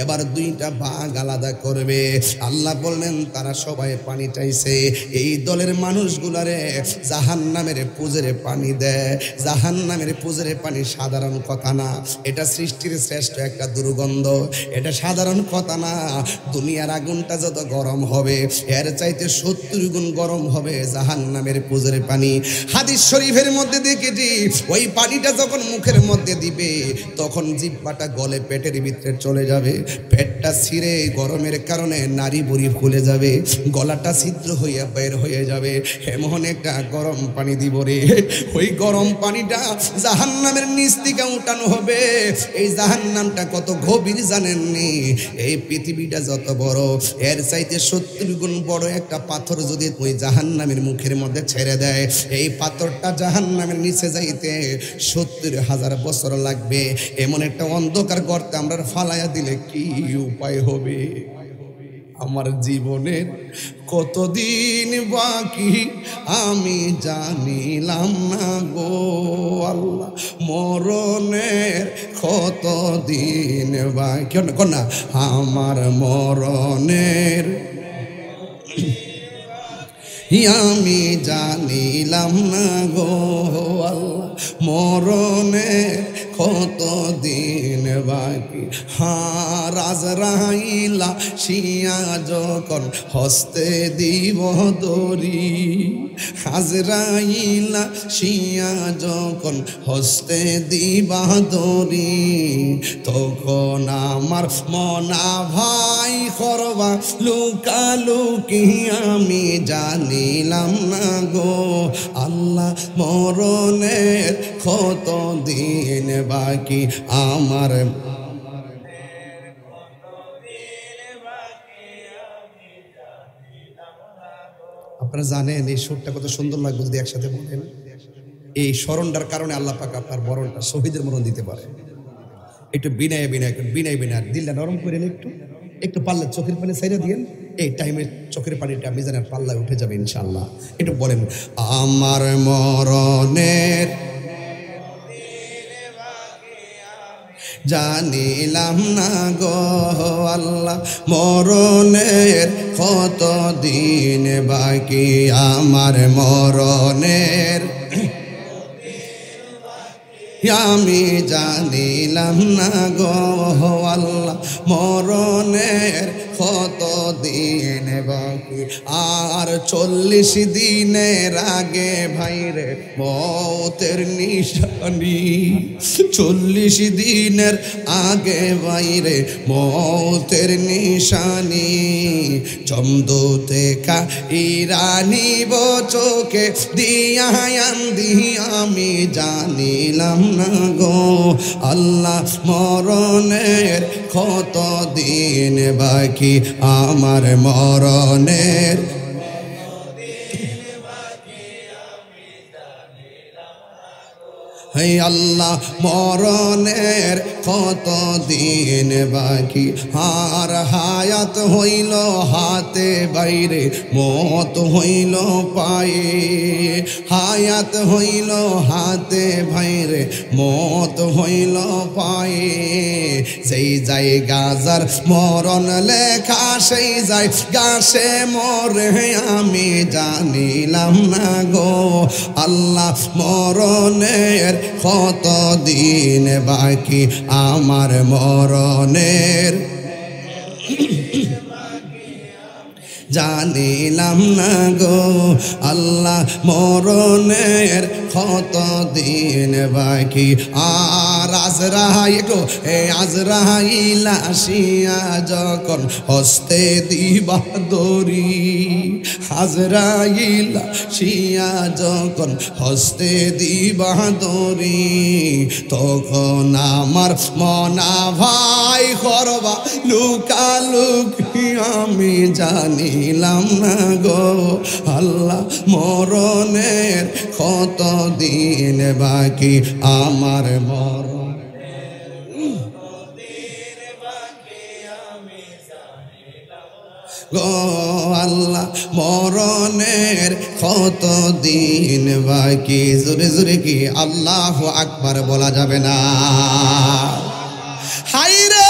Speaker 1: এবার দুইটা ভাগ আলাদা করবে। আল্লাহ বললেন, তারা সবাই পানি চাইছে, এই দলের মানুষগুলারে জাহান্নামের পুজরে পানি দেয়। জাহান্নামের পুজরে পানি সাধারণ কথা না, এটা সৃষ্টির শ্রেষ্ঠ একটা দুর্গন্ধ। এটা সাধারণ কথা না। দুনিয়ার আগুনটা যত গরম হবে এর চাইতে 70 গুণ গরম হবে জাহান্নামের পুজরে পানি। হাদিস শরীফের মধ্যে দেখেছি, ওই পানিটা যখন মুখের মধ্যে দিবে তখন জিহ্বাটা গলে পেটের ভিতরে চলে যাবে। পেটটা ছিঁড়ে গরমের কারণে নাড়ি বুড়ি ফুলে যাবে, গলাটা ছিদ্র হইয়া বের হয়ে যাবে। এমন একটা গরম পানি দিব রে, ওই গরম পানিটা জাহান্নামের নিচ থেকে উঠানো হবে। এই জাহান্নামটা কত গভীর জানেননি? এই পৃথিবীটা যত বড়, এর চাইতে 70 গুণ বড় একটা পাথর যদি ওই জাহান্নামের মুখের মধ্যে ছেড়ে দেয়, এই পাথরটা জাহান্নামের নিচে যাইতে 70,000 বছর লাগবে। এমন একটা অন্ধকার গর্তে আমরা ফালাইয়া দিলে কি উপায় হবে? আমার জীবনের কতদিন বাকি আমি জানিলাম না গো আল্লাহ, মরণের কতদিন বাকি। না, আমার মরণের আমি জানিলাম না গো আল্লাহ, মরণের কতদিন বাকি। আজরাইলা শিয়া যখন হস্তে দিব দড়ি, আজরাইলা শিয়া যখন হস্তে দিবা দড়ি, তখন আমার মনা ভাই করবা লুকালুকি আমি জানিলাম না গো আল্লাহ, মরণের কত দিন বাকি আমার। আপনারা জানেন এই সুরটা কত সুন্দর লাগবে যদি একসাথে বলেন। এই স্মরণটার কারণে আল্লাহ পাক আপনার মরণটা শহীদের মরণ দিতে পারে। একটু বিনয় বিনয় বিনয় বিনয় দিলটা নরম করে একটু একটু পাল্লা চোখের পানি ছাইড়া দিয়েন। এই টাইমে চোখের পানিটা মিজানের পাল্লায় উঠে যাবে ইনশাআল্লাহ। একটু বলেন, আমার মরণের জানিলাম না গো আল্লাহ, মরণের কত দিন বাকি আমার মরণের আমি জানিলাম না গো আল্লাহ, মরণের কত দিন বাকি। আর 40 দিনের আগে ভাইরে মৌতের নিশানি, 40 দিনের আগে ভাইরে মৌতের নিশানি, চমদুতে কা ইরানি চোখে দিয়া আমি জানিলাম না গো আল্লাহ, মরণের কত দিন বাকি আমার মরণের। হে আল্লাহ, মরণের কত দিন বাকি। আর হায়াত হইল হাতে বাইরে, মত হইল পায়ে, হায়াত হইল হাতে বাইরে, মত হইল পায়ে। যেই যাই গাজার মরণ লেখা সেই যাই গাছে মরে আমি জানিলাম না গো আল্লাহ, মরণের কত দিন বাকি আমার মরণের। জানিলাম না গো আল্লাহ মরণের কত দিন বাকি। আর আজরাইল আসিয়া যখন হস্তে দিবা দড়ি, আজরাইল আসিয়া যখন হস্তে দিবা দড়ি, তখন আমার মনা ভাই করবা লুকালুকি। আমি জানিলাম না গো আল্লাহ মরণের কত দিন বাকি। আমার মরণ গো আল্লাহ মরণের কত দিন বাকি। জোরে জোরে কি আল্লাহু আকবার বলা যাবে না? হায়রে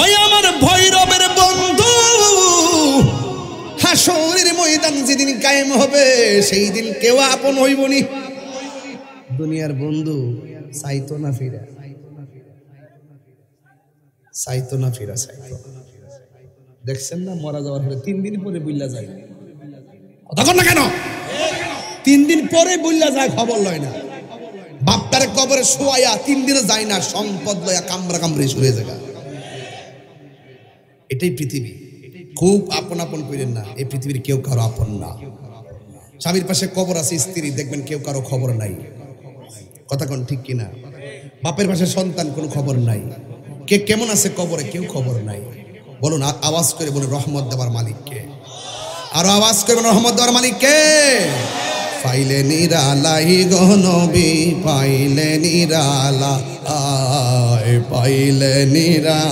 Speaker 1: ওই আমার ভৈরবের বন্ধু, হাসরের ময়দান যেদিন কায়েম হবে সেই দিন কেউ আপন হইবনি। দুনিয়ার বন্ধু চাইতো না ফিরা, চাইতো না ফিরা, চাইতো। দেখছেন না মরা যাওয়ার পরে 3 দিন পরে বুইল্লা যায়, তখন না কেন 3 দিন পরে বুইল্লা যায়, খবর লয় না। বাপটারে কবরে শোয়া 3 দিনে যায় না, সম্পদ লয়া কামড়া কামড়ে শুয়ে যায়। এটাই পৃথিবী। খুব আপন আপন করেন না, এই পৃথিবীর কেউ কারো আপন না। স্বামীর পাশে কবর আছে, স্ত্রী দেখবেন কেউ কারো খবর নাই। কথা কোন ঠিক কিনা? বাপের পাশে সন্তান কোনো খবর নাই। কে কেমন আছে কবরে কেউ খবর নাই। বলুন আওয়াজ করে বলুন রহমত দেওয়ার মালিককে। আর আওয়াজ করে রহমত দেওয়ার মালিককে। পাইলে নিরালাই গো নবী, পাইলে নিরালা, পাইলে নিরা,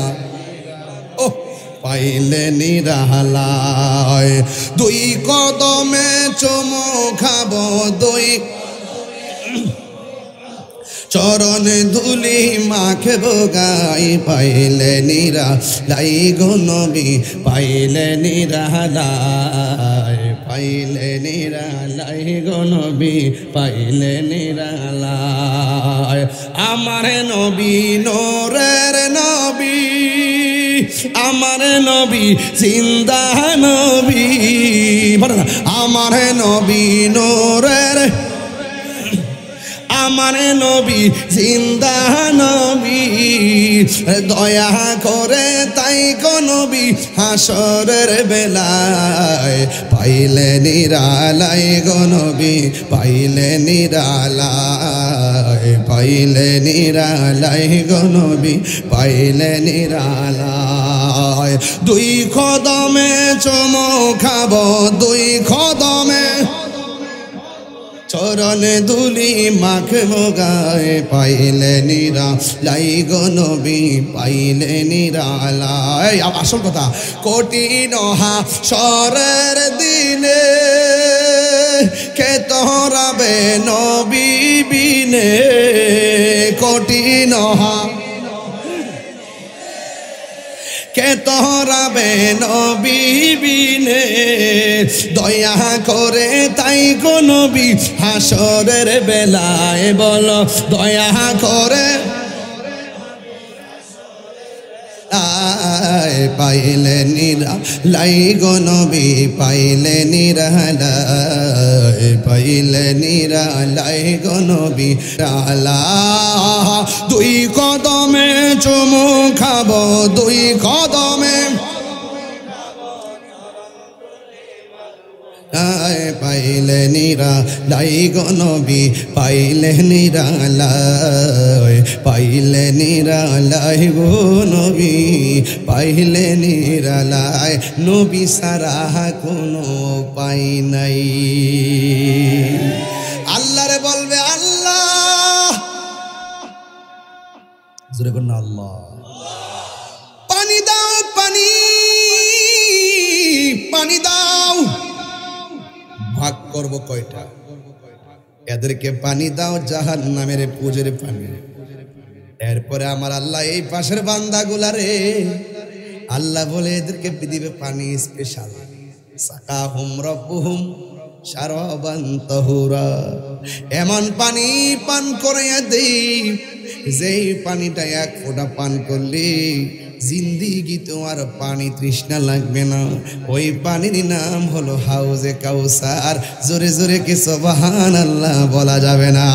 Speaker 1: ও পাইলে নিরালায়। 2 কদমে চুমু খাবো, 2 চরণে ধুলি মাখবো গাই। পাইলে নিরালাই গো নবী, পাইলে নিরালাই, পাইলে নিরালাই গো নবী, পাইলে নিরালাই। আমার নবী নূরের নবী, আমার নবী জিন্দা নবী, আমার নবী নূরের, আমার নবী জিন্দা নবী। দয়া করে তাই গো নবী হাসরের বেলায়, পাইলে নিরালাই গো নবী, পাইলে নিরালাই, পাইলে নিরালাই গো নবী, পাইলে নিরালাই। 2 কদমে চুমু খাবো, 2 কদমে চরণে ধুলি মাখবো গায়ে। পাইলে নিরালাই গো নবী, পাইলে নিরালাই। আসল কথা, কঠিন হাসরের দিনে কে তোরাবে নবী বিনে, কঠিন কে তোরাবে নবী বিনে। দয়া করে তাই গো নবী হাসরের বেলায়, বলো দয়া করে। পাইলে নিরালাই গো নবী, পাইলে নিরালাই, পাইলে নিরালাই গো নবী আলা। 2 কদমে চুমু খাবো, 2 কদমে, পাইলে নিরালাই গো নবী, পাইলে নিরালাই, পাইলে নিরালাই গো নবী, পাইলে নিরালাই। নবী সারা কোনো পাই নাই। আল্লাহরে বলবে আল্লাহ, জোরে বলুন আল্লাহ। পানি দাও, পানি, পানি দাও। ভাগ করব কয়টা? এদেরকে পানি দাও জাহান্নামের পুজোর পানি। এরপরে আমার আল্লাহ এই পাশের বান্দাগুলারে আল্লাহ বলে এদেরকে দিবে পানি স্পেশাল। সাকাহুম রব্বুহুম শারাবান তাহুরা। এমন পানি পান করাইয়া দেই যেই পানিটা 1 ফোঁটা পান করলে জিন্দিগিতে আর পানি তৃষ্ণা লাগবে না। ওই পানির নাম হলো হাউজে কাউসার। জোরে জোরে কি সুবহানাল্লাহ বলা যাবে না?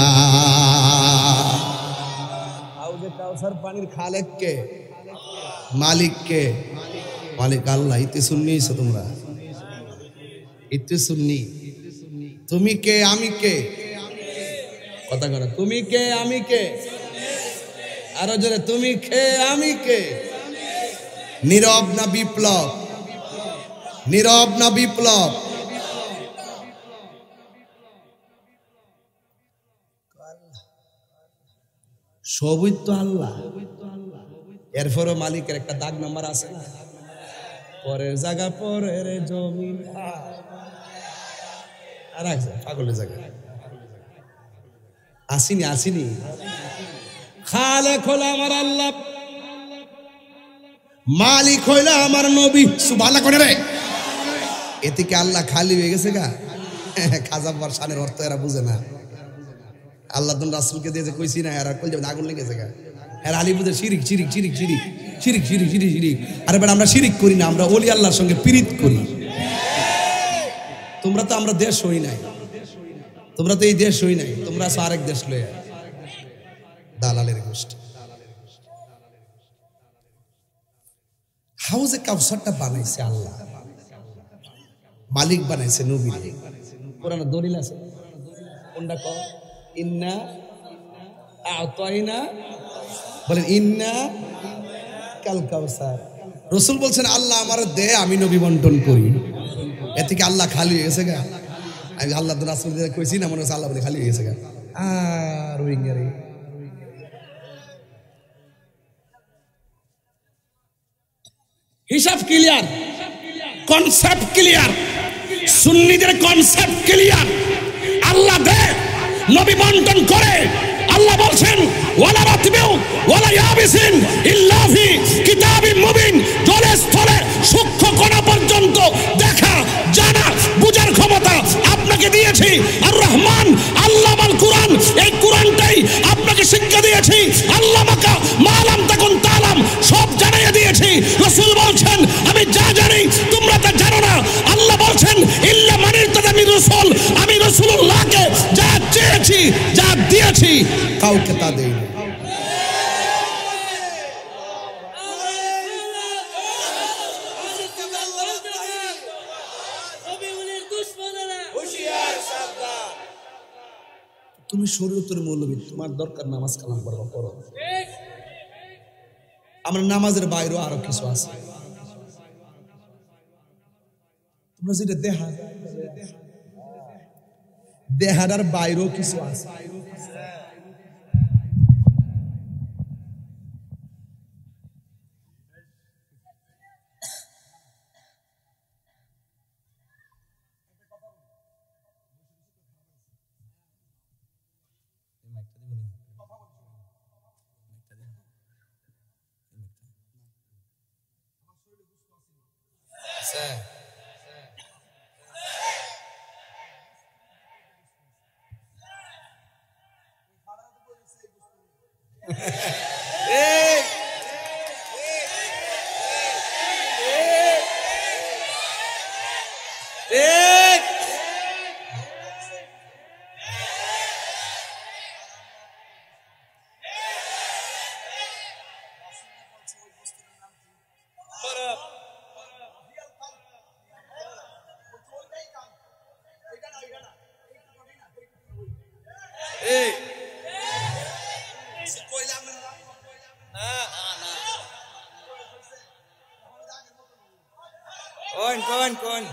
Speaker 1: হাউজে কাউসার পানির খালেক কে? মালিক কে? মালিক আল্লাহ। ইতি শুননিছো তোমরা? ইতি শুননি? তুমি কে আমি কে? কথা কর, তুমি কে আমি কে? আরো জোরে, তুমি কে আমি কে? নীরব না বিপ্লব? নীরব না বিপ্লব? সবই তো আল্লাহ। এরপরও মালিকের একটা দাগ নাম্বার আছে না? পরের জায়গা পরের জমিন আর আছে পাগলের জায়গা আসিনি আসিনি। খালেক হলো আমার আল্লাহ, মালিক হইল আমার নবী। সুবহানাল্লাহ করে রে। এতে কি আল্লাহ খালি হয়ে গেছে গা? খাজা বর্ষানের অর্থ এরা বুঝে না। আল্লাহ তো রাসূলকে দিয়ে যে কইছি না, এরা কই যাবে আগুন লেগেছে গা। এরা আলী বুঝে শিরিক শিরিক শিরিক শিরিক শিরিক শিরিক শিরিক শিরিক। আরে বেটা, আমরা শিরিক করি না, আমরা ওলি আল্লাহর সঙ্গে পীড়িত করি। তোমরা তো আমরা দেশ হই নাই, তোমরা তো এই দেশ হই নাই, তোমরা আছো আরেক দেশ লয়ে দালালের গোষ্ঠী। হাউজে কাউসারটা বানাইছে আল্লাহ, মালিক বানাইছে নবী। কোরআনে দলিল আছে, কোনটা কও? ইন্না আতাইনা, বলেন ইন্না কাল কাউসার। রাসূল বলছেন আল্লাহ আমার দে, আমি নবী বন্টন করি। এ থেকে আল্লাহ খালি হয়ে গেছে গা? আমি আল্লাহ তো রাসূল দিয়ে কইছি না, মনে হচ্ছে আল্লাহ বলে খালি হয়ে গেছে গা। আর রোহিঙ্গারে হিসাব ক্লিয়ার, কনসেপ্ট ক্লিয়ার, সুন্নিদের কনসেপ্ট ক্লিয়ার। আল্লাহ দে, নবী বন্টন করে। আল্লাহ বলছেন ওয়ালা রাতবিউ ওয়ালা ইয়াবিসিন ইল্লা ফি কিতাবিম মুবিন। জলে স্থলে সূক্ষ্ম কণা পর্যন্ত দেখা জানা বুঝার ক্ষমতা আপনাকে দিয়েছি। আর রহমান আল্লাহ আল কুরআন, এই কুরআনটাই আপনাকে শিক্ষা দিয়েছি। আল্লাহ মাকা মালাম তাকুন তালাম, সব জানিয়ে দিয়েছি। রাসূল বলছেন আমি যা জানি তোমরা তা জানো না। আল্লাহ বলছেন ইল্লা মানির তাদামি রাসূল, আমি রাসূলুল্লাহকে যা চেয়েছি যা দিয়েছি কাউকে তা দেই না। তুমি শরীয়তের মৌলবী, তোমার দরকার নামাজ কালাম করবা, করো। আমরা নামাজের বাইরেও আরো কিছু আছে, তোমরা যেটা দেহার বাইরেও কিছু আছে। কোন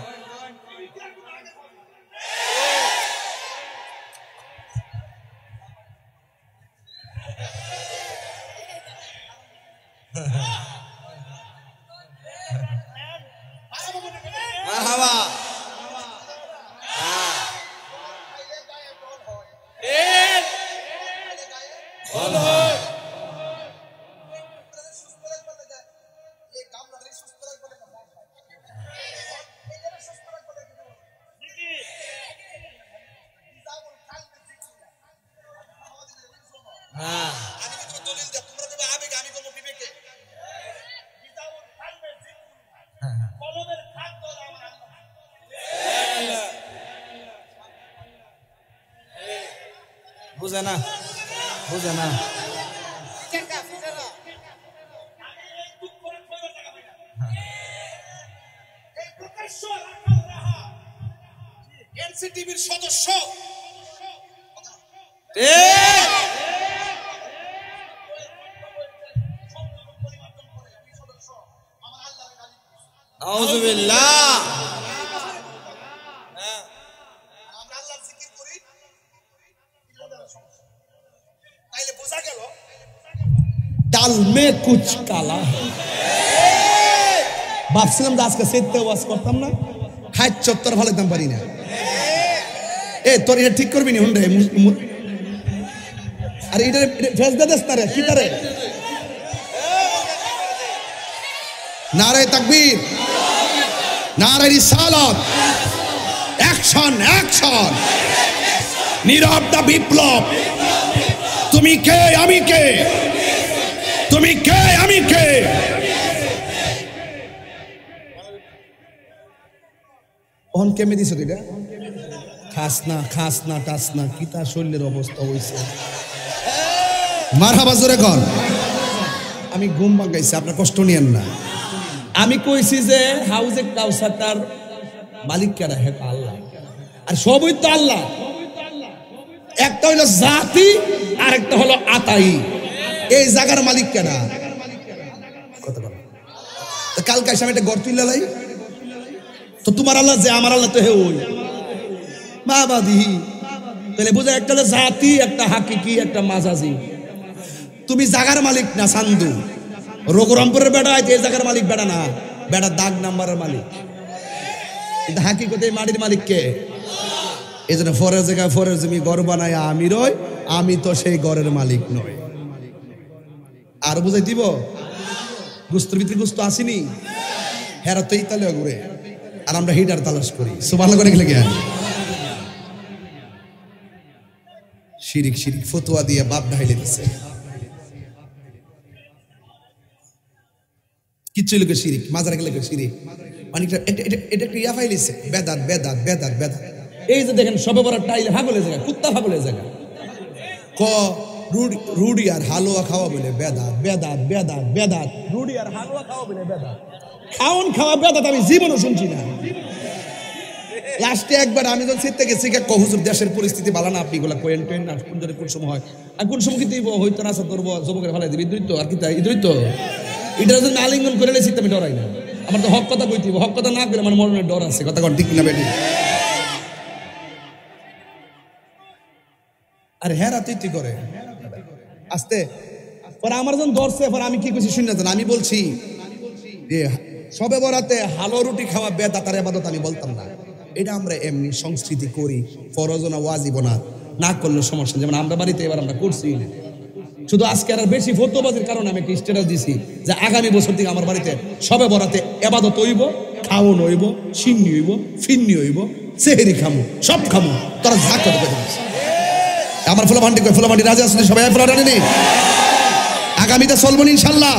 Speaker 1: বুঝে না বুঝে না এনসিটিভির সদস্য আউযুবিল্লাহ আমরা আল্লাহর জিকির করি তাইলে বোঝা গেল ডাল মে কুছ কালা ভাবছিলাম যে আজকে সেতে ওয়াজ করতাম না খাই চত্বর ভালো দাম পারি না এ তোর এটা ঠিক করবি নি হুন্ডে আরে এটা ফেস দে দেস না রে কি করে নারে তাকবীর নারে রিসালাত অ্যাকশন অ্যাকশন নীরব দা বিপ্লব তুমি কে আমি কে তুমি কে আমি কে অন কেমে দিছ এটা খাস না টাস না কি তার শরীরের অবস্থা হইছে মারহাবা জোরে কর আমি ঘুম ভাঙাইছি আপনার কষ্ট নিয়েন না আমি কইছি যে হাউজে কাউসার তার মালিক কারা হে আল্লাহ আর সবই তো আল্লাহ একটা হলো জাতি আর একটা হলো আতাই এই জায়গার মালিক কারা কত বড় কালকে এসে আমি একটা গর্ত তুইলাই তো তোমার আল্লাহ যে আমার আল্লাহ তো হে ওই মাবাদি তাহলে বুঝা একটা হলো জাতি একটা হাকিকি একটা মাজাজি তুমি জাগার মালিক না সান্দু রঘুরামপুরের বেড়া এই জায়গার মালিক বেড়া না বেড়া দাগ নাম্বারের মালিক কিন্তু হাকিকতে মাটির মালিক কে এই জন্য ফরের জায়গায় ফরের জমি ঘর বানায় আমি রই আমি তো সেই ঘরের মালিক নই আর বুঝাই দিব গুস্তর ভিতরে গুস্ত আসিনি হেরা তো ইতালে ঘুরে আর আমরা হিটার তালাশ করি সুবহানাল্লাহ করে গেলে গিয়া শিরিক শিরিক ফতোয়া দিয়ে বাপ ঢাইলে দিচ্ছে কিচ্ছু লোকের শিরিক মাজার গেলে শিরিক অনেকটা এটা একটা ইয়া ফাইলিছে বেদাত বেদাত বেদাত বেদাত এই যে দেখেন সবে বড় টাইলে হাগলের জায়গা কুত্তা হাগলের জায়গা ক রুডি আর হালুয়া খাওয়া বলে বেদাত বেদাত বেদাত বেদাত রুডি আর হালুয়া খাওয়া বলে বেদাত খাওন খাওয়া বেদাত আমি জীবনও শুনছি না লাস্টে একবার আমি যখন সিট থেকে শিখে হুজুর দেশের পরিস্থিতি ভালো না আপনি এগুলা কোয়েন টোয়েন না কোন ধরে কোন সময় হয় আর কোন সময় কিন্তু হইতো না ধরবো যুবকের ভালো দিবি তো আর কি তাই ইদুই তো এটা যদি আলিঙ্গন করে লেছি আমি ডরাই না আমার তো হক কথা কইতে হক কথা না করে আমার মনের ডর আছে কথা কর ঠিক না বেটি আর হেরা তুই করে আস্তে পরে আমার যখন ধরছে পরে আমি কি কইছি শুনে জান আমি বলছি যে সবে বরাতে হালো রুটি খাওয়া বেদাতার ইবাদত আমি বলতাম না এটা আমরা এমনি সংস্কৃতি করি ফরজ না ওয়াজিব না না করলে সমস্যা যেমন আমরা বাড়িতে এবার আমরা করছি শুধু আজকে আর বেশি ফতোয়াবাজির কারণে আমি একটা স্ট্যাটাস দিছি যে আগামী বছর থেকে আমার বাড়িতে সবে বরাতে ইবাদত হইব খাওন হইব সিন্নি হইব ফিন্নি হইব সেহরি খামু সব খামু তোরা যা করতে পারিস আমার ফুলামান্ডি রাজা আসলে সবাই ফুলামান্ডি নেই আগামীতে চলবো ইনশাল্লাহ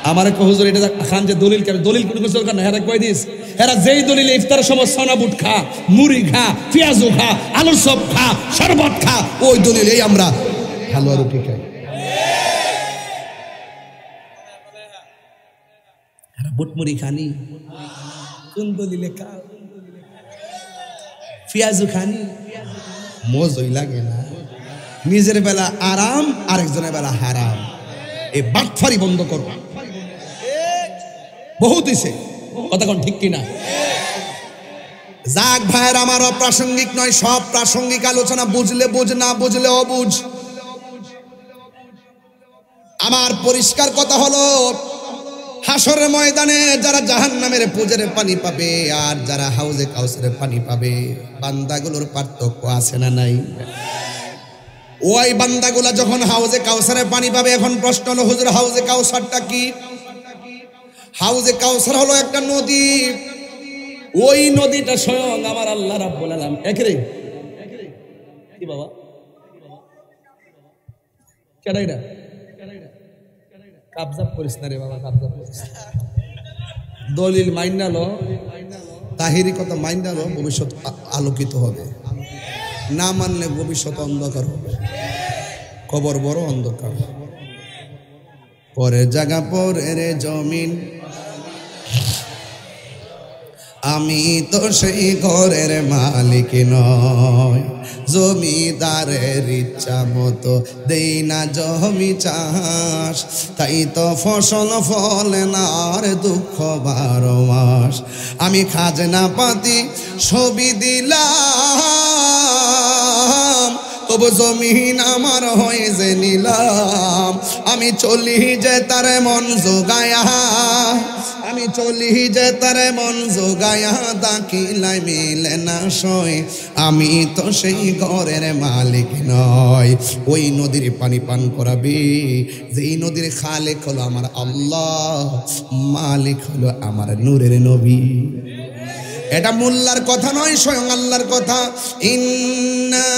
Speaker 1: আমার এক হুজুর এটা খান যে দলিল করে দলিল কোনো কিছু দরকার না হেরা কই দিস হেরা যেই দলিল ইফতারের সময় সোনা বুট খা মুড়ি খা পেঁয়াজু খা আলুর চপ খা শরবত খা ওই দলিল এই আমরা হালুয়া রুটি খাই হেরা বুট মুড়ি খানি কোন দলিলে খা পেঁয়াজু খানি মজই লাগে না নিজের বেলা আরাম আরেকজনের বেলা হারাম এই বাটফারি বন্ধ করো বহুত হইছে কথা কোন ঠিক কিনা যাক ভাইয়ের আমার অপ্রাসঙ্গিক নয় সব প্রাসঙ্গিক আলোচনা বুঝলে বুঝ না বুঝলে অবুঝ আমার পরিষ্কার কথা হলো হাসরের ময়দানে যারা জাহান্নামের পুজোরে পানি পাবে আর যারা হাউজে কাউসারের পানি পাবে বান্দাগুলোর পার্থক্য আছে না নাই ওই বান্দাগুলা যখন হাউজে কাউসারের পানি পাবে এখন প্রশ্ন হলো হুজুর হাউজে কাউসারটা কি হাউজে কাউসার হলো একটা নদী ওই নদীটা স্বয়ং আমার আল্লাহ রাব্বুল আলামিন একরে কি বাবা কেডাইডা কাবজা করিস না রে বাবা কাবজা করিস দলিল মাইনালো তাহিরি কথা মাইনালো ভবিষ্যৎ আলোকিত হবে না মানলে ভবিষ্যৎ অন্ধকার হবে, কবর বড় অন্ধকার। পরের জায়গা পরের জমিন, আমি তো সেই ঘরের মালিক নয়, জমিদারের ইচ্ছা মতো দেই না জমি চাষ, তাই তো ফসল ফলে না আর দুঃখ 12 মাস। আমি খাজনা পাতি ছবি দিলাম, তবু জমিন আমার হয়ে যে নিলাম। আমি চলি যে তার মন জোগায়া, আমি চলি যে তার মন জোগায়া, দাখিলাই মিলে না সই, আমি তো সেই ঘরের মালিক নয়। ওই নদীর পানি পান করাবে যেই নদীর খালেক হলো আমার আল্লাহ, মালিক হলো আমার নূরের নবী। এটা মোল্লার কথা নয়, স্বয়ং আল্লাহর কথা। ইন্না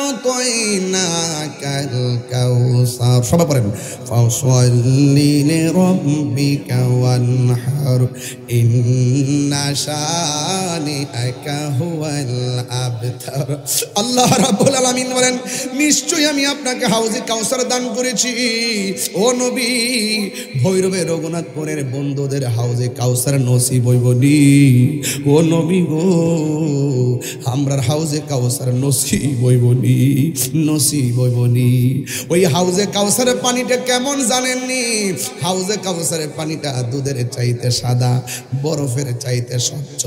Speaker 1: আ'তাইনাকাল কাউসার, সবাই পড়েন, ফাসাল্লি লিরাব্বিকা ওয়ানহার, ইন্না শানিআকা হুয়াল আবতার। আল্লাহ রাব্বুল আলামিন বলেন, নিশ্চয়ই আমি আপনাকে হাউজে কাউসার দান করেছি। ও নবী, ভৈরবে রঘুনাথপুরের বন্ধুদের হাউজে কাউসার নসিব হইবনি। ও নবী গো, আমরার হাউজে কাউসার নসিব হইবনি, নসিব হইবনি। ওই হাউজে কাউসারের পানিটা কেমন জানেননি? হাউজে কাউসারের পানিটা দুধের চাইতে সাদা, বরফের চাইতে স্বচ্ছ,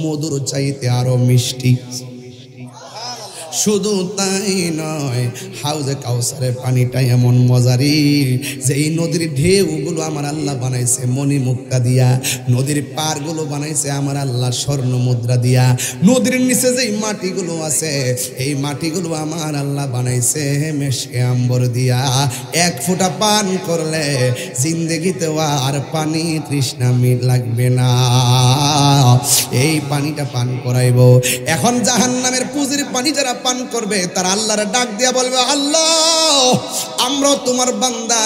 Speaker 1: মধুর চাইতে আরো মিষ্টি। শুধু তাই নয়, হাউজে কাউসারের পানিটা এমন মজারি যে এই নদীর ঢেউগুলো আমার আল্লাহ বানাইছে মণি মুক্তা দিয়া, নদীর পারগুলো বানাইছে আমার আল্লাহ স্বর্ণ মুদ্রা দিয়া, নদীর নিচে যে মাটিগুলো আছে এই মাটিগুলো আমার আল্লাহ বানাইছে মেশকে আম্বর দিয়া। এক ফোঁটা পান করলে জিন্দেগিতে আর পানি তৃষ্ণা লাগবে না। এই পানিটা পান করাইব। এখন জাহান্নামের পুজির পানি যারা পান করবে তারা আল্লাহর ডাক দিয়া বলবে, আল্লাহ আমরাও তোমার বান্দা,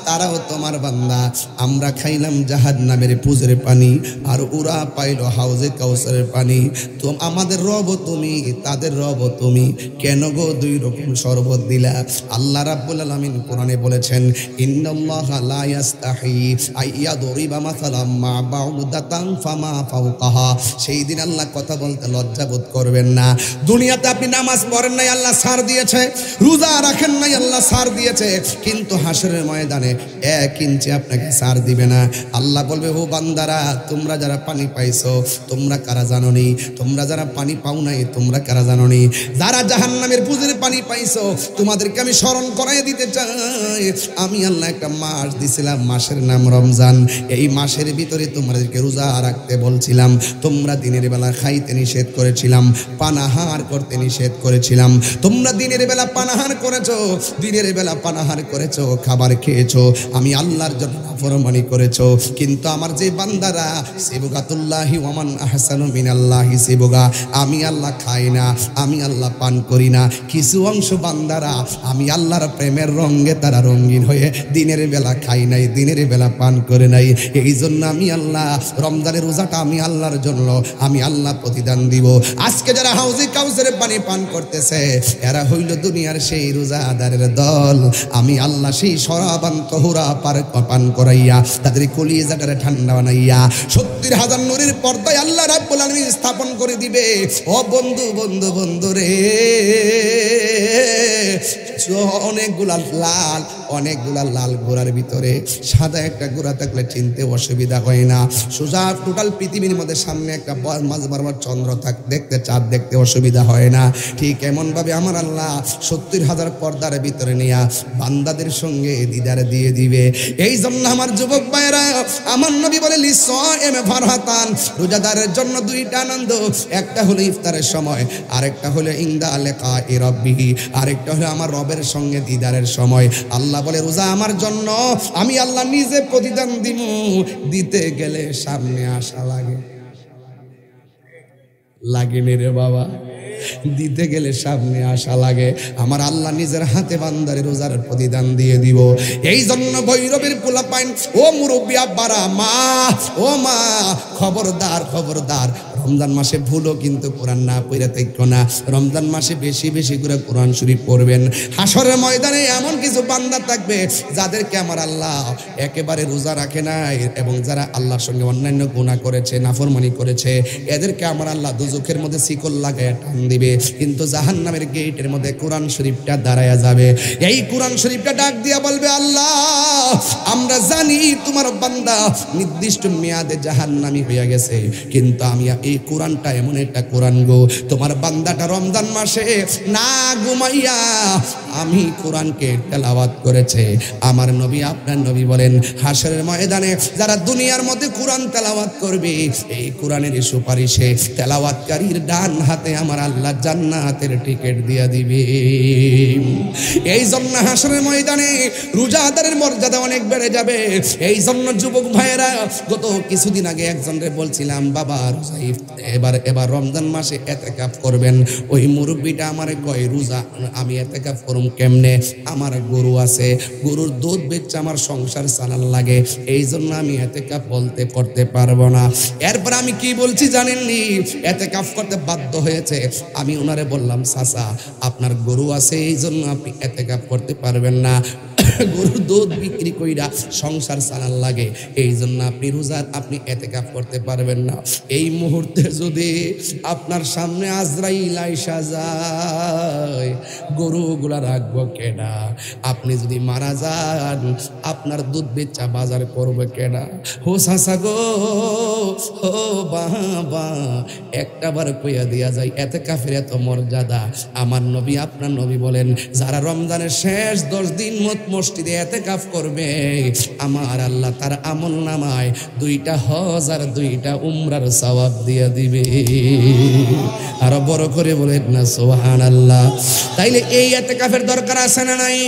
Speaker 1: তারাও তোমার বান্দা, আমরা খাইলাম জাহান্নামের পুজের পানি আর ওরা পাইল হাউজে কাউসারের পানি। তো আমাদের রব তুমি, তাদের রব তুমি, কেন গো দুই রকম শরবত দিলা? আল্লাহ রাব্বুল আলামিন কোরআনে বলেছেন, ইন্নাল্লাহা লা ইয়াস্তাহি আইয়াদরিবা মাসালাম মা বাউদাতান ফামা ফাওকাহা। সেই দিন আল্লাহ কথা বলতে লজ্জা বোধ করবেন না। দুনিয়াতে আপনি নামাজ পড়েন নাই, আল্লাহ ছাড় দিয়েছে, রোজা রাখেন নাই, আল্লাহ ছাড় দিয়েছে, কিন্তু হাসরের ময়দানে 1 ইঞ্চি আপনাকে ছাড় দিবে না। আল্লাহ বলবে, ও বান্দারা, তোমরা যারা পানি পাইছো তোমরা কারা জানোনি? তোমরা যারা পানি পাও নাই তোমরা কারা জানোনি? যারা জাহান্নামের পুজের পানি পাইছো তোমাদেরকে আমি স্মরণ করাই দিতে চাই। আমি আল্লাহ একটা মাস দিছিলাম, মাসের নাম রমজান। এই মাসের ভিতরে তোমাদেরকে রোজা রাখতে বলছিলাম, তোমরা দিনের বেলা খাইতে নিষেধ করেছিলাম, পানাহার করতে নিষেধ করেছিলাম। তোমরা দিনের বেলা পানাহার করেছো, দিনের বেলা পানাহার করেছো, খাবার খেয়েছো, আমি আল্লাহর জন্য নাফরমানি করেছো। কিন্তু আমার যে বান্দারা, সিবগাতুল্লাহি ওয়া মান আহসানু মিনাল্লাহি সিবগা, আমি আল্লাহ খাই না, আমি আল্লাহ পান করি না। কিছু অংশ বান্দারা আমি আল্লাহর প্রেমের রঙে তারা রঙিন হয়ে দিনের বেলা খাই নাই, দিনের বেলা পান করে নাই। এই জন্য আমি আল্লাহ রমজানের রোজাটা আমি আল্লাহর জন্য, আমি আল্লাহ প্রতিদান দিব। আজকে যারা হাউজে কাউসারের পানি পান করতেছে এরা হইল দুনিয়ার সেই রোজাদারের দল। আমি আল্লাহ সেই শরাবান তহুরা পান করাইয়া তাদের কলিজাটারে ঠান্ডা বানাইয়া 70,000 নূরের পর্দায় আল্লাহ রাব্বুল আলামিন স্থাপন করে দিবে। ও বন্ধু, বন্ধু, বন্ধু রে, অনেকগুলা লাল গোড়ার ভিতরে সাদা একটা গোড়া থাকলে চিনতে অসুবিধা হয় না। সোজা টোটাল পৃথিবীর মধ্যে সামনে একটা মাঝ বরাবর চন্দ্র দেখতে, চাঁদ দেখতে অসুবিধা হয় না। ঠিক এমন ভাবে আমার আল্লাহ 70,000 পর্দার ভিতরে নিয়ে বান্দাদের সঙ্গে দিদার দিয়ে দিবে। এই জন্য আমার যুবক ভাইরা, আমার নবী বলে, লিসাইম ফারহাতান, রোজাদারের জন্য 2টা আনন্দ, একটা হলো ইফতারের সময়, আরেকটা হলো ইনদা লিকাই রাব্বিহি, আরেকটা হলো আমার রবের সঙ্গে দিদারের সময়। আল্লাহ বলে, রোজা আমার জন্য, আমি আল্লাহ নিজে প্রতিদান দিব। দিতে গেলে সামনে আসা লাগে রে বাবা, দিতে গেলে সামনে আসা লাগে। আমার আল্লাহ নিজের হাতে বান্দারে রোজার প্রতিদান দিয়ে দিব। এই জন্য ভৈরবের পোলা পাইন, ও মুরব্বী আব্বারা, মা, ও মা, খবরদার, খবরদার, রমজান মাসে ভুলও কিন্তু কোরআন না পড়ে থাকো না, রমজান মাসে বেশি বেশি করে কোরআন শরীফ পড়বেন। হাসরের ময়দানে এমন কিছু বান্দা থাকবে যাদেরকে আমার আল্লাহ একেবারে রোজা রাখে নাই এবং যারা আল্লাহর সঙ্গে অন্যান্য গুনাহ করেছে, নাফরমানি করেছে, এদেরকে আমার আল্লাহ দুজখের মধ্যে শিকল লাগায় টান দিবে, কিন্তু জাহান্নামের গেটের মধ্যে কোরআন শরীফটা দাঁড়ায়া যাবে। এই কোরআন শরীফটা ডাক দিয়া বলবে, আল্লাহ আমরা জানি তোমার বান্দা নির্দিষ্ট মেয়াদে জাহান্নামী হয়ে গেছে, কিন্তু আমি এই কোরআনটা এমন একটা কোরআন গো, তোমার বান্দাটা রমজান মাসে না ঘুমাইয়া আমি কোরআনকে তেলাওয়াত করেছে। আমার নবী আপনার নবী বলেন, হাসরের ময়দানে যারা দুনিয়ার মধ্যে কোরআন তেলাওয়াত করবে, এই কোরআনের সুপারিশে তেলাওয়াতকারীর ডান হাতে আমার আল্লাহ জান্নাতের টিকিট দিয়ে দিবে। এই জন্য হাসরের ময়দানে রোজাদারের মর্যাদা অনেক বেড়ে যাবে। এই জন্য যুবক ভাইয়েরা, গত কিছুদিন আগে একজনকে বলছিলাম, বাবা রোজা এবার রমজান মাসে এতেকাফ করবেন। ওই মুরব্বীটা আমারে কয়, রোজা আমি এতেকাফ করুম কেমনে? আমার গরু আছে, গরুর দুধ বেচে আমার সংসার চালান লাগে, এই জন্য আমি এতেকাফ বলতে করতে পারবো না। এরপর আমি কি বলছি জানেননি? এতেকাফ করতে বাধ্য হয়েছে। আমি ওনারে বললাম, চাচা আপনার গরু আছে এই জন্য আপনি এতেকাফ করতে পারবেন না, গরুর দুধ বিক্রি কইরা সংসার চালান লাগে, এই জন্য আপনি রোজার আপনি এতেকাফ করতে পারবেন না। এই মুহূর্তে যদি আপনার সামনে আজরাইল আইসা যায়, গরুগুলা রাখবো কেডা? আপনি যদি মারা যান, আপনার দুধ বেচা বাজার করবে কেডা? হো চাচা গো, ও বাবা, একটা বার কইয়া দিয়া যায়, এতেকাফের এত মর্যাদা। আমার নবী আপনার নবী বলেন, যারা রমজানের শেষ 10 দিন মসজিদে এতেকাফ করবে, আমার আল্লাহ তার আমল নামায় 2টা হজ আর 2টা উমরার সওয়াব দিয়ে দিবে। আরো বড় করে বলেন না সুবহানাল্লাহ। তাইলে এই এতেকাফের দরকার আছে না নাই?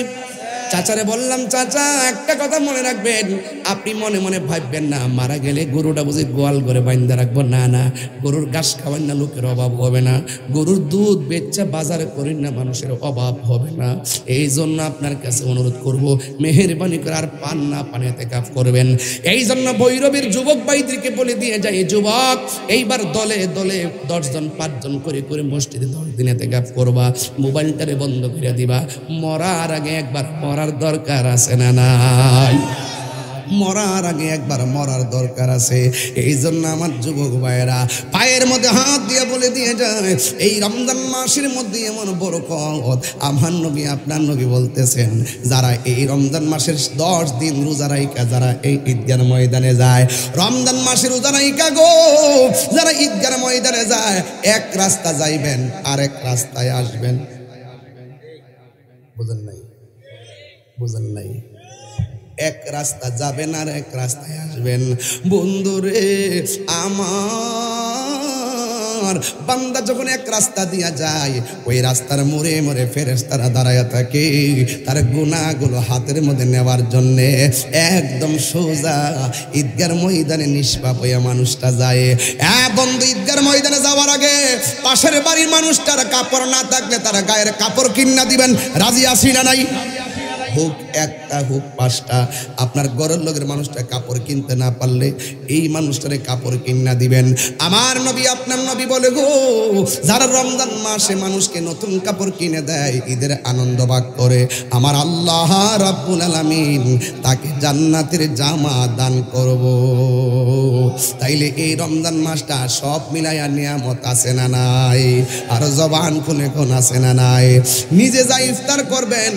Speaker 1: চাচারে বললাম, চাচা একটা কথা মনে রাখবেন, আপনি মনে মনে ভাববেন না মারা গেলে গরুটা বুঝি গোয়াল করে বাইন্দা রাখবো, না না, গরুর ঘাস খাওয়ান না লোকের অভাব হবে না, গরুর দুধ বেচা বাজারে করেন না মানুষের অভাব হবে না। এই জন্য আপনার কাছে অনুরোধ করব, মেহেরবানি করে আর পান না পানে এতেকাফ করবেন। এই জন্য ভৈরবের যুবক ভাইদেরকে বলে দিয়ে যায়, যুবক এইবার দলে দলে 10 জন 5 জন করে করে মসজিদে 10 দিন এতেকাফ করবা, মোবাইলটারে বন্ধ করে দিবা। মরার আগে একবার মরার দরকার আছে না নাই? মরার আগে একবার মরার দরকার আছে। এই জন্য আমার যুবক ভাইয়েরা পায়ের মধ্যে হাত দিয়ে বলে দিয়ে যায়, এই রমজান মাসের মধ্যে এমন বরকত আমার নবী আপনার নবী বলতেছেন, যারা এই রমজান মাসের 10 দিন রোজা রাইকা যারা এই ঈদগাহ ময়দানে যায়, রমজান মাসের রোজা রাইকা গো যারা ঈদগাহ ময়দানে যায়, এক রাস্তা যাইবেন আরেক রাস্তায় আসবেন। বুঝেন নাই? বুঝেন নাই? এক রাস্তা যাবেন আর এক রাস্তায় আসবেন। বন্ধুরে আমার বান্দা যখন এক রাস্তা দিয়া যায়, ওই রাস্তার মোড়ে মোড়ে ফেরেশতারা দাঁড়ায়া থাকে তার গুনাহগুলো হাতের মধ্যে নেওয়ার জন্য। একদম সোজা ঈদগাহ ময়দানে নিষ্পাপ হইয়া মানুষটা যায়। বন্ধু, ঈদগাহ ময়দানে যাওয়ার আগে পাশের বাড়ির মানুষটার কাপড় না থাকলে তারা গায়ের কাপড় কিনা দিবেন, রাজি আছি না নাই? হোক একটা হোক 5টা, আপনার ঘরের লোকের মানুষটা কাপড় কিনতে না পারলে এই মানুষটারে কাপড় কিনা দিবেন। আমার নবী আপনার নবী বলে গো, যারা রমজান মাসে মানুষকে নতুন কাপড় কিনে দেয়, ঈদের আনন্দ ভাগ করে, আমার আল্লাহ রাব্বুল আলামিন তাকে জান্নাতের জামা দান করব। তাইলে এই রমজান মাসটা সব মিলাইয়া নিয়ামত আছে না নাই? আর জবান খুলে কোন আছে না নাই? নিজে যা ইফতার করবেন,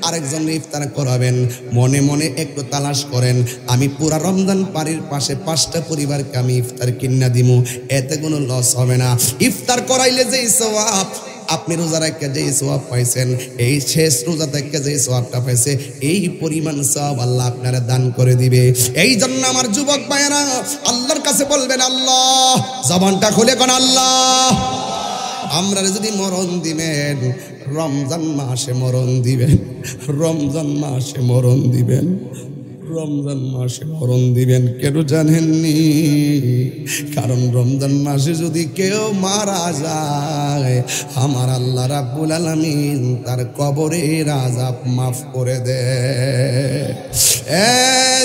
Speaker 1: আরেকজন ইফতার করাবেন, মনে মনে একটু তালাশ করেন, আমি পুরা রমজান পাড়ির পাশে 5টা পরিবারকে আমি ইফতার কিনা দিমু, এতে কোনো লস হবে না। ইফতার করাইলে যেই সওয়াব আপনি রোজা রাখতে যেই সওয়াব পাইছেন, এই শেষ রোজা থেকে যেই সওয়াবটা পাইছে, এই পরিমাণ সওয়াব আল্লাহ আপনারা দান করে দিবে। এই জন্য আমার যুবক ভাইয়েরা আল্লাহর কাছে বলবেন, আল্লাহ, জবানটা খুলে কোন আল্লাহ, আমরা যদি মরণ দিবেন রমজান মাসে মরণ দিবেন, রমজান মাসে মরণ দিবেন, রমজান মাসে মরণ দিবেন। কেন জানেননি? কারণ রমজান মাসে যদি কেউ মারা যায়, আমার আল্লাহ রাব্বুল আলামিন তার কবরের আযাব মাফ করে দেয়।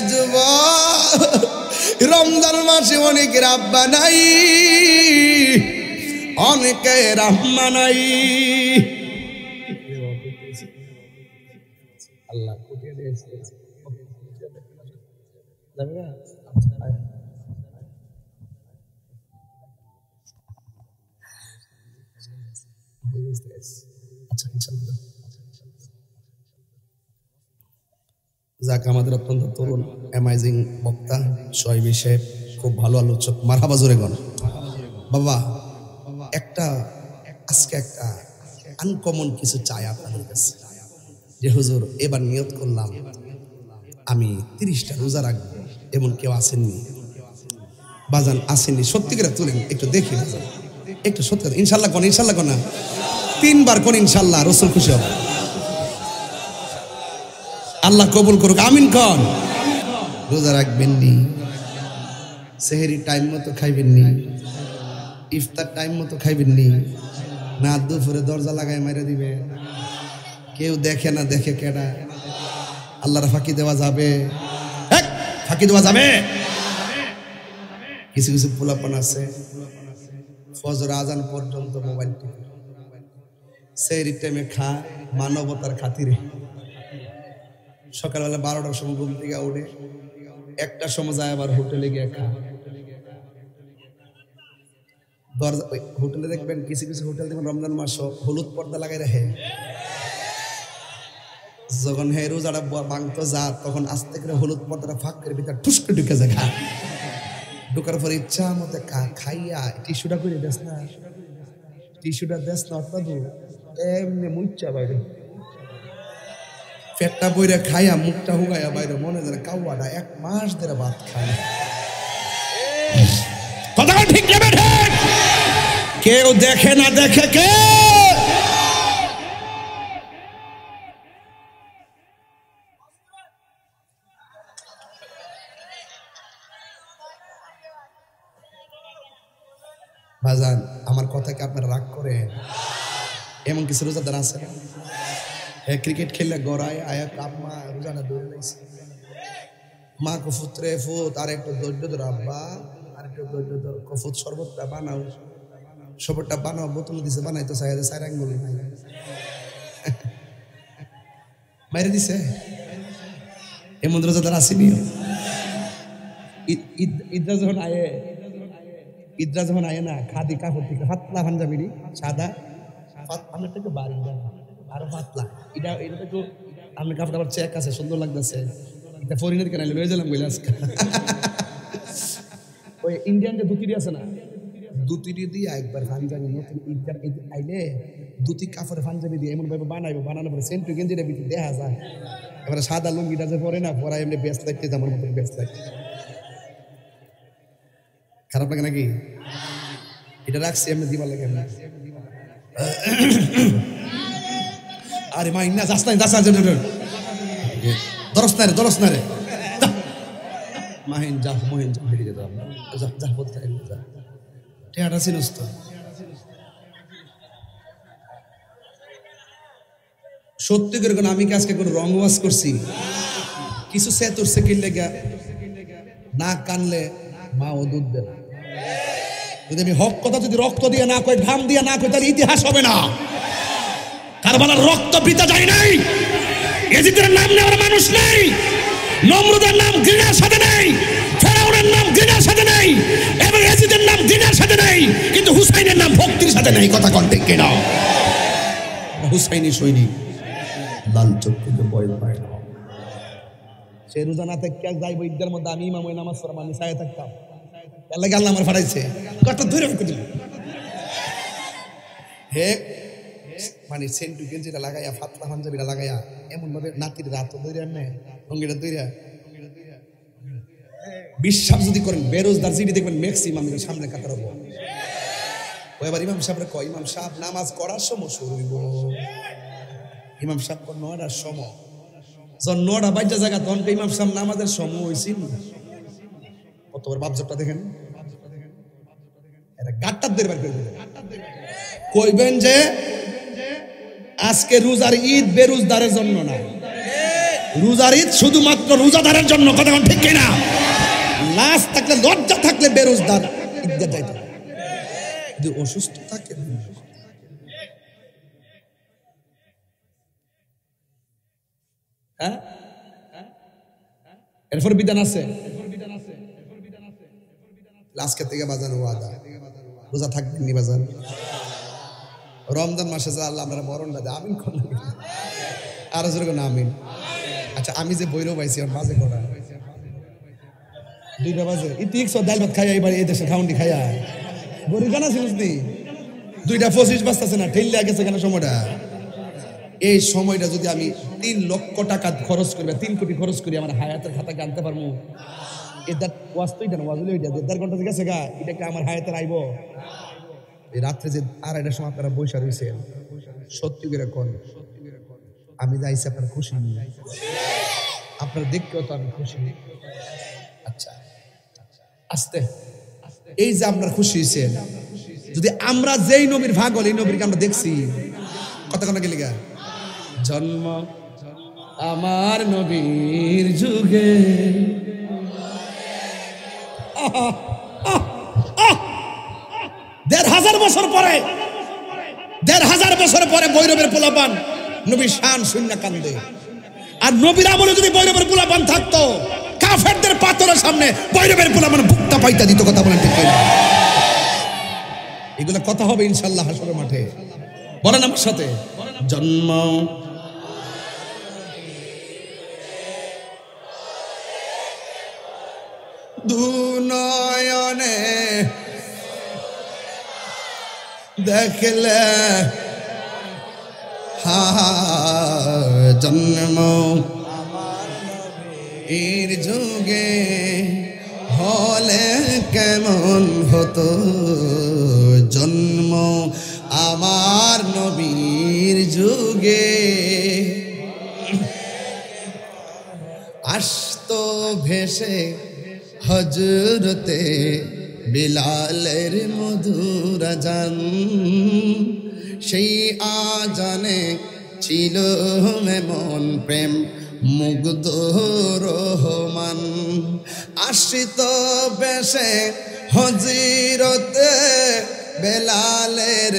Speaker 1: যুবক রমজান মাসে অনেকের আব্বা নাই, অনেকের আম্মা নাই। আল্লাহ যাক, আমাদের অত্যন্ত তরুণ অ্যামাইজিং বক্তা শোয়েব সাহেব, খুব ভালো আলোচক, মারহাবা জোরে গণ। বাবা আজকে একটা আনকমন কিছু চাই আপনাদের কাছে, যে হুজুর এবার নিয়ত করলাম আমি 30টা রোজা রাখবো, এমন কেউ আসেননি বাজান? আসেননি? সত্যি করে তুলেন একটু দেখি বাজান, একটু সত্যি ইনশাল্লাহ কোন, ইনশাল্লাহ কোন না 3 বার কোন, ইনশাল্লাহ রসুল খুশি হবে, আল্লাহ কবুল করুক, আমিন কন। রোজা রাখবেন নি, সেহেরি টাইম মতো খাইবেন নি, ইফতার টাইম মতো খাইবেন নি, না দুপুরে দরজা লাগায় মাইরে দিবে, কেউ দেখে না দেখে কেডা, আল্লাহর ফাঁকি দেওয়া যাবে? ফাঁকি দেওয়া যাবে? কিছু কিছু পোলাপান আছে ফজর আজান পর্যন্ত মোবাইল টিপে, সেহরির টাইমে খায় মানবতার খাতিরে, সকালবেলা 12টার সময় ঘুম থেকে উঠে 1টার সময় যায় আবার হোটেলে গিয়ে খায়। দরজা হোটেলে দেখবেন, কিছু কিছু হোটেল দেখবেন রমজান মাস হলুদ পর্দা লাগাই রাখে, যখন হে রোজাটা ভাঙতো যা তখন আস্তে করে হলুদ পর্দাটা ফাঁক করে ভিতরে ঠুসকে ঢুকে যায়, খা ঢুকার পরে ইচ্ছা মতো খাইয়া টিস্যুটা করে দেস না, টিস্যুটা দেস না অর্থাৎ এমনি মুচ্চা বাইরে পেটটা বইরে খাইয়া মুখটা হুগাইয়া বাইরে, মনে যায় কাউয়াটা 1 মাস ধরে ভাত খায়। কথা ঠিক যাবে, কেউ দেখে না দেখে কে? বাজান আমার কথা কি আপনারা রাগ করে? এমন কিছু রোজাদার আছে না, ক্রিকেট খেললে গড়ায় আয়া কাপমা রোজানা দৌড়ে লাগছে, মা কফুতরে ফুত আর একটু দৈর্য ধর, আব্বা আর একটু দৈর্য ধর, কফুত শরবতটা বানাও, শরবতটা বানাও, বোতল দিছে বানাইতো চাইলে 4 আঙ্গুল বাইরে দিছে। এমন রোজাদার আসেনি। ঈদরা যখন আয়ে না, খাদি কাপড় থেকে পাতলা পাঞ্জাবি সাদা, আপনার থেকে বাড়ি আরো পাতলা, এটা একটু আপনার কাপড় আবার চেক আছে, সুন্দর লাগতেছে, এটা ফরিনের কেন লয়ে গেলাম বলে আজকে। ওই ইন্ডিয়ান যে ধুতিটি আছে না, ধুতিটি দিয়ে একবার পাঞ্জাবি নতুন ঈদগার আইলে ধুতি কাপড়ে পাঞ্জাবি দিয়ে এমন ভাবে বানানোর পরে সেন্টু গেঞ্জিটা ভিতরে দেখা যায়, এবারে সাদা লুঙ্গিটা যে পরে না, পরা এমনি ব্যস্ত লাগতে, আমার মতো ব্যস্ত লাগতে, খারাপ লাগে নাকি? এটা রাখছি এমনি দিবার লাগে। আরে মা ইন্না যাস না, দরস না রে মাহিন যা, মহিন যা, হেঁটে যেতে হবে, যা বলতে যা, টেয়াটা চিনস তো। সত্যি করে কোনো আমি কি আজকে কোনো রং ওয়াশ করছি? কিছু সেতুর সেকেন্ড লেগা না কানলে মা ও দুধ দেবে। যদি আমি হক কথা যদি রক্ত দিয়ে না কই, ঘাম দিয়ে না কই, তাহলে ইতিহাস হবে না। কারবালার রক্ত বৃথা যায় নাই, এজিদের নাম নেওয়ার মানুষ নেই, নমরুদের নাম ঘৃণার সাথে নেই, ফেরাউনের নাম ঘৃণার সাথে নেই, এবং এজিদের নাম ঘৃণার সাথে নেই, কিন্তু হুসাইনের নাম ভক্তির সাথে নেই। কথা কন ঠিক কিনা? হুসাইনি সৈনিক লাল চক্ষুকে ভয় পায় না। সে রোজানা থেকে যাইব ঈদের মধ্যে, আমি ইমাম ওই নামাজ পড়াম, আমি সায়ে থাকতাম, আল্লাহ আল্লাহ আমার ফাটাইছে কত ধরে দিল হে, মানে সেন্টু গেঞ্জিটা লাগাইয়া, ফাতলা পাঞ্জাবিটা লাগাইয়া, এমন ভাবে নাতির রাত ধরে আনে রঙ্গিটা ধরে বিশ্বাস যদি করেন, বেরোজদার জিডি দেখবেন ম্যাক্সিমাম সামনে কাতার হবো। ও এবার ইমাম সাহেব কয়, ইমাম সাহেব নামাজ করার সময় শুরু হইব। ইমাম সাহেব 9টার সময়, যখন 9টা বাজে জায়গা, তখন ইমাম সাহেব নামাজের সময় হয়েছিল। কত বড় বাপজপটা দেখেন, এটা গাট্টার দের বের করে দিবেন, কইবেন যে আজকে রোজার ঈদ বেরোজদারের জন্য না, রোজার ঈদ শুধুমাত্র রোজাদারের জন্য। কথা ঠিক কিনা? লাশ থাকলে, লজ্জা থাকলে বেরোজগার ঈদগাহ যাইতে, যদি অসুস্থ থাকে এরপর বিধান আছে। আজকে থেকে বাজান ওয়াদা, রোজা থাকবেন নি বাজান? রমজান মাসে যা আল্লাহ আমরা মরণটা দেয়, আমিন করলাম আর যেরকম আমিন। আচ্ছা আমি যে বইরও পাইছি আমার বাজে করা 2টা বাজে, ইতিক সব ডাল ভাত খাইয়া এবার এই দেশে খাউন্ডি খাইয়া গরিব গানা ছিল 2টা 25 বাজতেছে না, ঠেললে গেছে কেন সময়টা। এই সময়টা যদি আমি 3 লক্ষ টাকা খরচ করি, 3 কোটি খরচ করি, আমার হায়াতের খাতাকে আনতে পারবো। এদার ওয়াজ তো এটা না, ওয়াজ হলো এটা 1.5 ঘন্টা গেছে গা, এটা কি আমার হায়াতের আইব? এই রাত্রে যে 2:30টার সময় আপনারা বৈশা রয়েছেন, সত্যি করে কোন আমি যাইছি আপনার খুশি, আপনারা দেখতেও তো আমি খুশি। আচ্ছা আস্তে, এই যে আপনার খুশি হয়েছেন, যদি আমরা যেই নবীর ভাগ হল, এই নবীকে আমরা দেখছি কথা কোনো গেলি গা, জন্ম আমার নবীর যুগে, 1,500 বছর পরে, 1,500 বছর পরে বৈরবের পোলাপান নবীর শান শূন্য কান্দে। আর নবীর আমলে যদি বৈরবের পোলাপান থাকতো, কাফেরদের পাথরের সামনে বৈরবের পোলাপান বুকটা পাইতা দিত। কথা বলেন ঠিক কিনা? এগুলো কথা হবে ইনশাআল্লাহ হাসরের মাঠে। বলেন আমার সাথে, জন্ম দুনয়নে দেখলে, হা জন্ম এর যুগে হলে কেমন হতো, জন্ম আমার নবীর যুগে আসতো ভেসে হজরতে বিলালের মধুর আজান, সেই আজানে ছিল এমন প্রেম মুগ্ধ রহমান। আসিত বেশে হজরতে বেলালের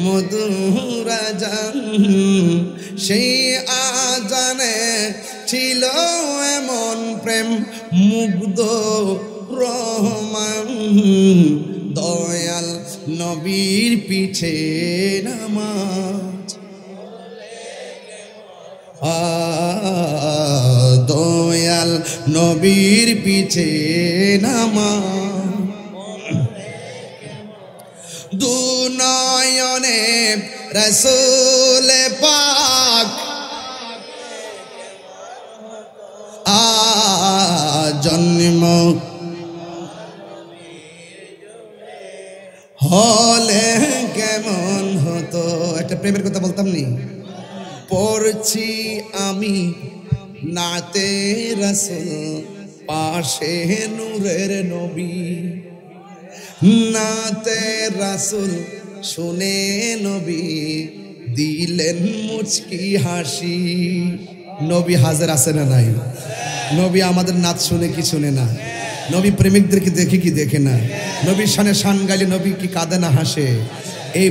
Speaker 1: মধুর আজান, সেই আজানে ছিল এমন প্রেম মুগ্ধ রহমান। দয়াল নবীর পিছে নামাজ, দয়াল নবীর পিছে নামাজ, দুনয়নে রাসূল পাক জন্ম হলে কেমন হতো। একটা প্রেমের কথা বলতাম নি, পড়ছি আমি নাতে রাসূল, পাশে নূরের নবী, নাতে রাসূল শুনে নবী দিলেন মুচকি হাসি। নবী হাজার আছে না নাই? নবী আমাদের নাচ শুনে কি শুনে না? নবী প্রেমিকদেরকে দেখে কি দেখে না? নবীর শানে শান গাইলে নবী কি কাঁদে না হাসে? এই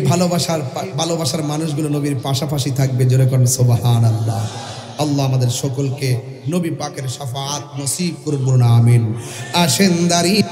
Speaker 1: ভালোবাসার মানুষগুলো নবীর পাশাপাশি থাকবে। জোরে করেন সুবহানাল্লাহ। আল্লাহ আমাদের সকলকে নবী পাকের শাফাআত নসিব করুন, বলুন আমিন। আসেন দাঁড়িয়ে